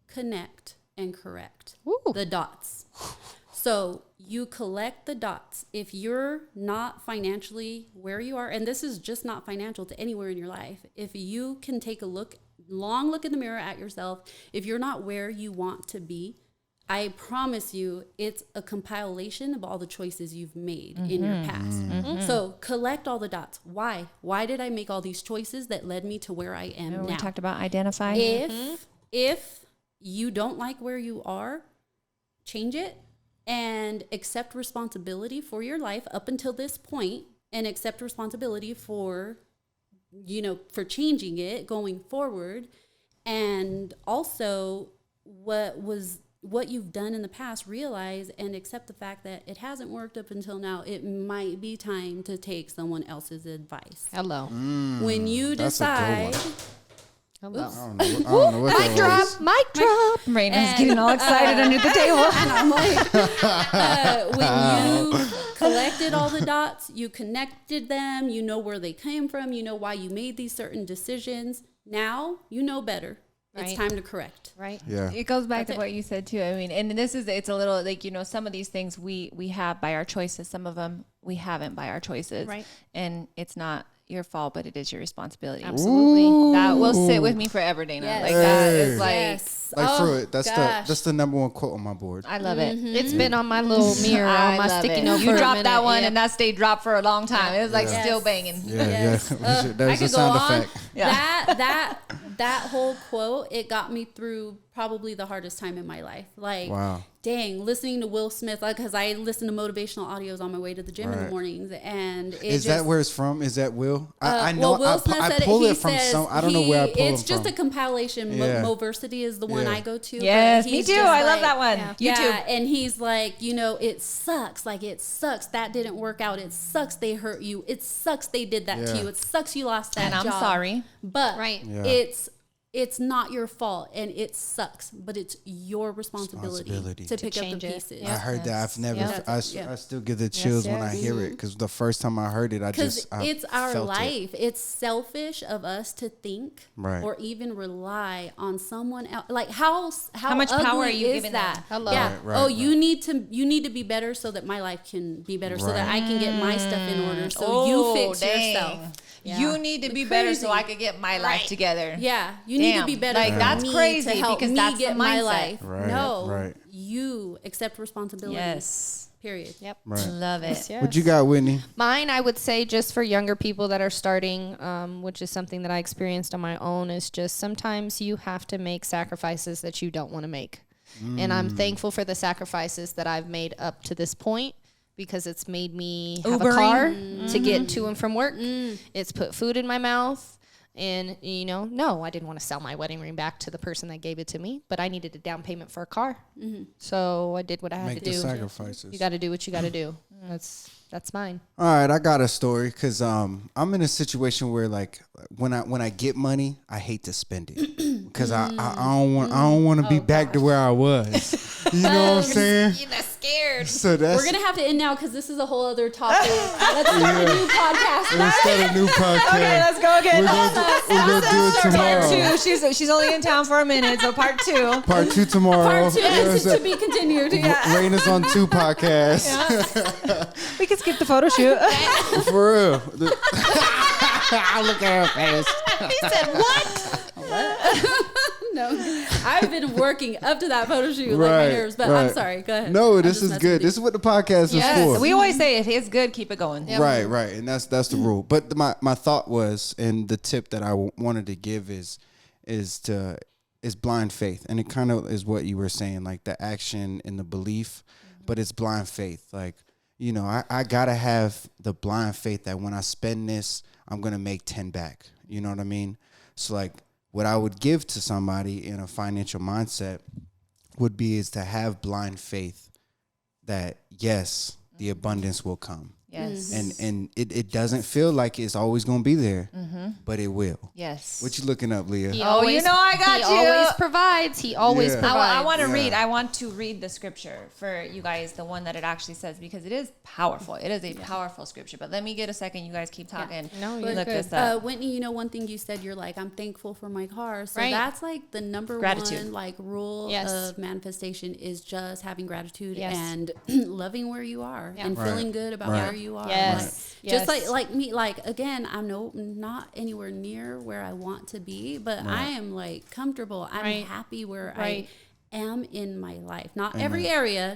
D: connect, and correct.
C: Ooh.
D: The dots. So you collect the dots. If you're not financially where you are, and this is just not financial to anywhere in your life, if you can take a long look in the mirror at yourself, if you're not where you want to be, I promise you it's a compilation of all the choices you've made in your past. So collect all the dots. Why? Why did I make all these choices that led me to where I am
B: Remember
D: now?
B: we talked about identify?
D: If you don't like where you are, change it and accept responsibility for your life up until this point, and accept responsibility for for changing it going forward. And also what you've done in the past, realize and accept the fact that it hasn't worked up until now. It might be time to take someone else's advice.
C: Hello.
D: When you decide...
C: Hello.
A: I don't know what
C: Mic drop. Mic drop.
B: Raina's getting all excited under the table.
D: And I'm like, when you collected all the dots, you connected them, you know where they came from, you know why you made these certain decisions. Now you know better. It's time to correct.
C: Right.
A: Yeah.
B: It goes back to what you said too. I mean, and it's a little like, some of these things we have by our choices. Some of them we haven't by our choices.
C: Right.
B: And it's not your fault, but it is your responsibility.
C: Absolutely.
B: That will sit with me forever, Dana.
D: Yes.
B: Like that is like,
D: Yes.
A: Like for it, that's the number one quote on my board.
B: I love it.
C: It's been on my little mirror, on my sticky note.
B: You dropped that one, and that stayed dropped for a long time. It was like still banging.
D: Yes.
A: There's a sound effect.
D: Yeah. That whole quote, it got me through probably the hardest time in my life. Like, dang, listening to Will Smith, because I listen to motivational audios on my way to the gym in the mornings, and
A: is that where it's from? Is that Will? I know.
D: Well, Will Smith
A: I pull it from some. I don't know where I pull it from.
D: It's just a compilation. Moversity is the one I go to.
B: Yes, me too. I love that one.
D: YouTube. Yeah, and he's like, it sucks. Like, it sucks. That didn't work out. It sucks they hurt you. It sucks they did that to you. It sucks you lost that job.
B: And I'm sorry.
D: But it's not your fault, and it sucks, but it's your responsibility to pick up the pieces.
A: I heard that. I've never. I still get the chills when I hear it, because the first time I heard it, it's our life. It's selfish of us to think or even rely on someone else. Like how
B: much power are you
D: is
B: giving
D: that?
B: Hello.
D: Yeah.
A: Right,
D: you need to be better so that my life can be better, so that I can get my stuff in order. So you fix yourself.
B: Yeah. You need to be better so I could get my life together.
D: Yeah, you need to be better.
B: Like that's crazy,
D: to help
B: because
D: me
B: that's
D: get
B: the
D: my
B: mindset.
D: life. No, you accept responsibility.
B: Yes.
D: Period.
C: Yep.
A: Right.
B: Love it.
C: Yes.
A: What you got, Whitney?
C: Mine, I would say, just for younger people that are starting, which is something that I experienced on my own, is just sometimes you have to make sacrifices that you don't want to make. And I'm thankful for the sacrifices that I've made up to this point, because it's made me have a car to get to and from work. It's put food in my mouth. And, no, I didn't want to sell my wedding ring back to the person that gave it to me, but I needed a down payment for a car. So I did what I had to do.
A: Make the sacrifices.
C: You got to do what you got to do. That's mine.
A: All right, I got a story, because I'm in a situation where, like, when I get money, I hate to spend it, because I don't want to be back to where I was. You know what I'm saying?
C: You're not scared.
A: So
D: we're gonna have to end now, because this is a whole other topic. Let's start a new podcast.
A: Let's start a new podcast.
B: Okay, let's go again.
A: We're gonna do it tomorrow.
B: Part 2. She's only in town for a minute, so part 2.
A: Part 2 tomorrow.
D: Part 2 is to be continued.
A: Reyna's on 2 podcasts.
B: We can skip the photo shoot.
A: For real. Look at her face.
C: He said, what?
D: No, I've been working up to that photo shoot, like my nerves, but I'm sorry. Go ahead.
A: No, this is good. This is what the podcast is for.
B: We always say if it's good, keep it going.
A: Yep. Right. And that's the rule. But my thought was, and the tip that I wanted to give is blind faith. And it kind of is what you were saying, like the action and the belief, but it's blind faith. Like, I gotta have the blind faith that when I spend this, I'm gonna make 10 back. You know what I mean? So like, what I would give to somebody in a financial mindset is to have blind faith that yes, the abundance will come.
B: Yes.
A: And it doesn't feel like it's always going to be there, but it will.
B: Yes.
A: What you looking up, Leah?
B: I got you.
C: He always provides. He always provides.
B: I want to read. I want to read the scripture for you guys, the one that it actually says, because it is powerful. It is a powerful scripture. But let me get a second. You guys keep talking.
C: No,
B: you look this up.
D: Whitney, one thing you said, you're like, I'm thankful for my car. So that's like the number one like rule of manifestation is just having gratitude and loving where you are and feeling good about where you are.
C: Yes.
D: Just like me, like, again, I'm not anywhere near where I want to be, but I am like comfortable. I'm happy where I am in my life. Not every area.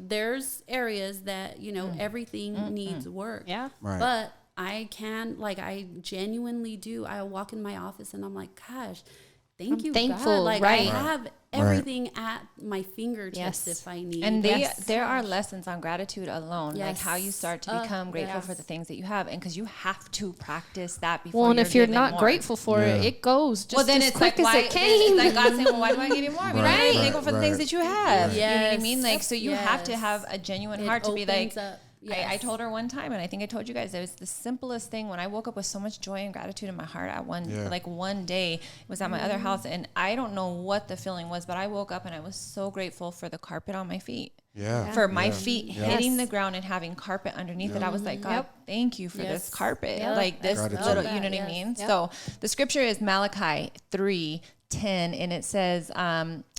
D: There's areas that, everything needs work. Yeah. Right. But I can, like, I genuinely do. I walk in my office and I'm like, gosh, thank you,
C: thankful,
D: God. Like
C: right?
D: I have everything at my fingertips if I need.
B: And there are lessons on gratitude alone, like how you start to become grateful for the things that you have, and because you have to practice that before.
C: Well, and if you're not
B: more.
C: grateful for it, it goes just
B: then
C: as
B: it's
C: quick
B: like,
C: as it came.
B: It's like God saying, well, why do I give you more? You're not even thankful for the things that you have.
D: Yes.
B: You know what I mean? Like, so you have to have a genuine heart to be like.
D: Yes.
B: I told her one time, and I think I told you guys, it was the simplest thing. When I woke up with so much joy and gratitude in my heart at one day, it was at my other house, and I don't know what the feeling was, but I woke up and I was so grateful for the carpet on my feet. For my feet hitting the ground and having carpet underneath it. I was like, God, thank you for this carpet. Like this little, you know what I mean? So the scripture is Malachi 3:10, and it says,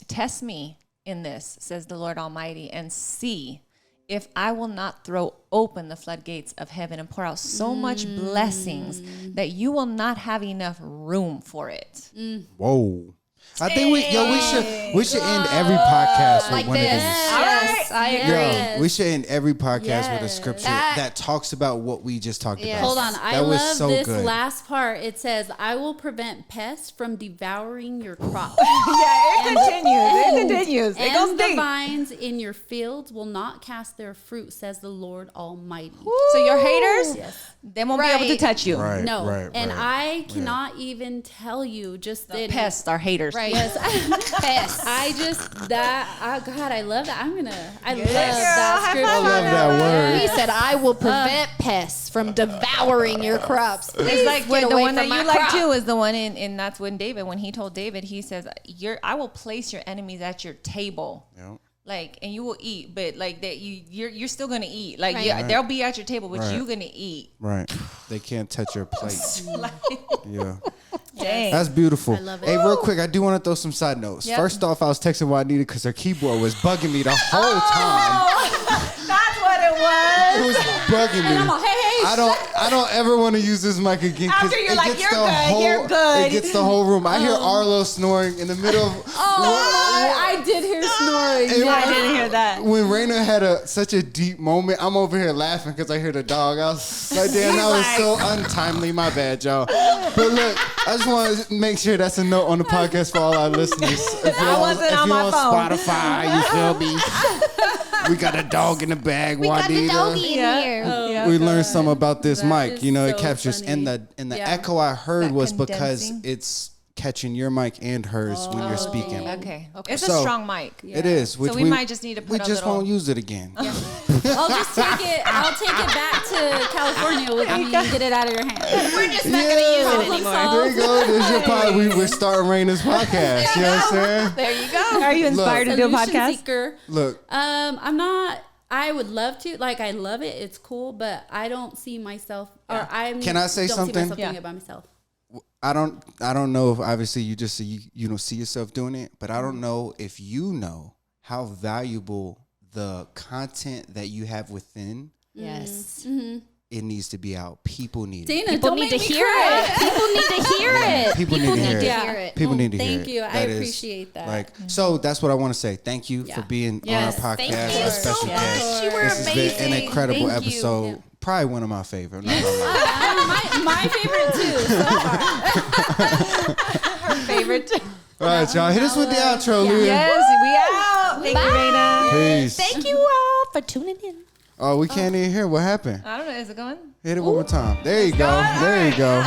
B: test me in this, says the Lord Almighty, and see if I will not throw open the floodgates of heaven and pour out so much blessings that you will not have enough room for it.
A: Whoa. I think we should end every podcast with one of these.
C: Yes, I agree.
A: We should end every podcast with a scripture that talks about what we just talked about.
D: Hold on. I love this last part. It says, I will prevent pests from devouring your crops.
B: It continues. It goes
D: the
B: deep.
D: vines in your fields will not cast their fruit, says the Lord Almighty.
B: So your haters, they won't be able to touch you.
D: I cannot even tell you just
B: the pests are haters.
C: Right.
D: Yes. Pests. God, I love that. I love that scripture.
A: I love that word.
C: He said, I will prevent pests from devouring your crops.
B: It's like the one that you like too is the one in that's when he told David, he says, I will place your enemies at your table. Yep. Like, and you will eat, but like that you're still gonna eat. Like they'll be at your table, but you're gonna eat.
A: Right. They can't touch your plate.
B: Dang.
A: That's beautiful.
D: I love it.
A: Hey, real quick, I do want to throw some side notes.
B: Yep.
A: First off, I was texting what I needed because her keyboard was bugging me the whole time.
B: That's what it was.
A: It was bugging me.
D: I'm all, hey.
A: I don't ever want to use this mic again.
B: After you're like, you're good.
A: It gets the whole room. I hear Arlo snoring in the middle of.
D: I did hear snoring.
B: I didn't hear that.
A: When Reyna had such a deep moment, I'm over here laughing because I hear the dog. I was like, damn, that was so untimely. My bad, y'all. But look, I just want to make sure that's a note on the podcast for all our listeners. If you're on Spotify, you feel me? We got a dog in the bag, Juanita.
C: We got the doggy in here.
A: We learned something about this mic. You know, it
D: so
A: captures
D: funny.
A: and the echo I heard
B: That
A: was
B: condensing.
A: because it's catching your mic and hers when you're speaking.
B: Okay. It's a strong mic.
A: It is.
B: So we might just need to put
A: we
B: a
A: just
B: little...
A: won't use it again.
D: I'll take it back to California with me and get it out of your hands.
B: We're just not going to use it anymore.
A: There you go. There's your pod. We're starting Reyna's podcast. You know what I'm saying?
B: There you go. Are you inspired to do a podcast?
D: Seeker.
A: Look.
D: I'm not. I would love to. Like, I love it. It's cool, but I don't see myself. Or
A: Can I say something?
D: See myself doing it by myself.
A: I don't know if obviously you just you don't see yourself doing it, but I don't know if you know how valuable the content that you have within.
C: Yes.
A: It needs to be out. People need it.
D: Dana,
C: People need to hear it. People need to hear it.
A: People need to hear it. People need to hear it.
D: Thank you. I appreciate that.
A: Like, so that's what I want to say. Thank you for being on our podcast. A special guest.
B: You were
A: This has been an incredible
B: Thank you.
A: episode. Probably one of my favorite.
D: My favorite too. So far.
B: Her favorite.
A: All right, y'all. Hit us with the outro, Leah.
B: Yes, we out. Thank you, Reyna.
A: Peace.
C: Thank you all for tuning in.
A: Oh, we can't even hear what happened.
B: I don't know. Is it going?
A: Hit it one more time. There you go. There you go.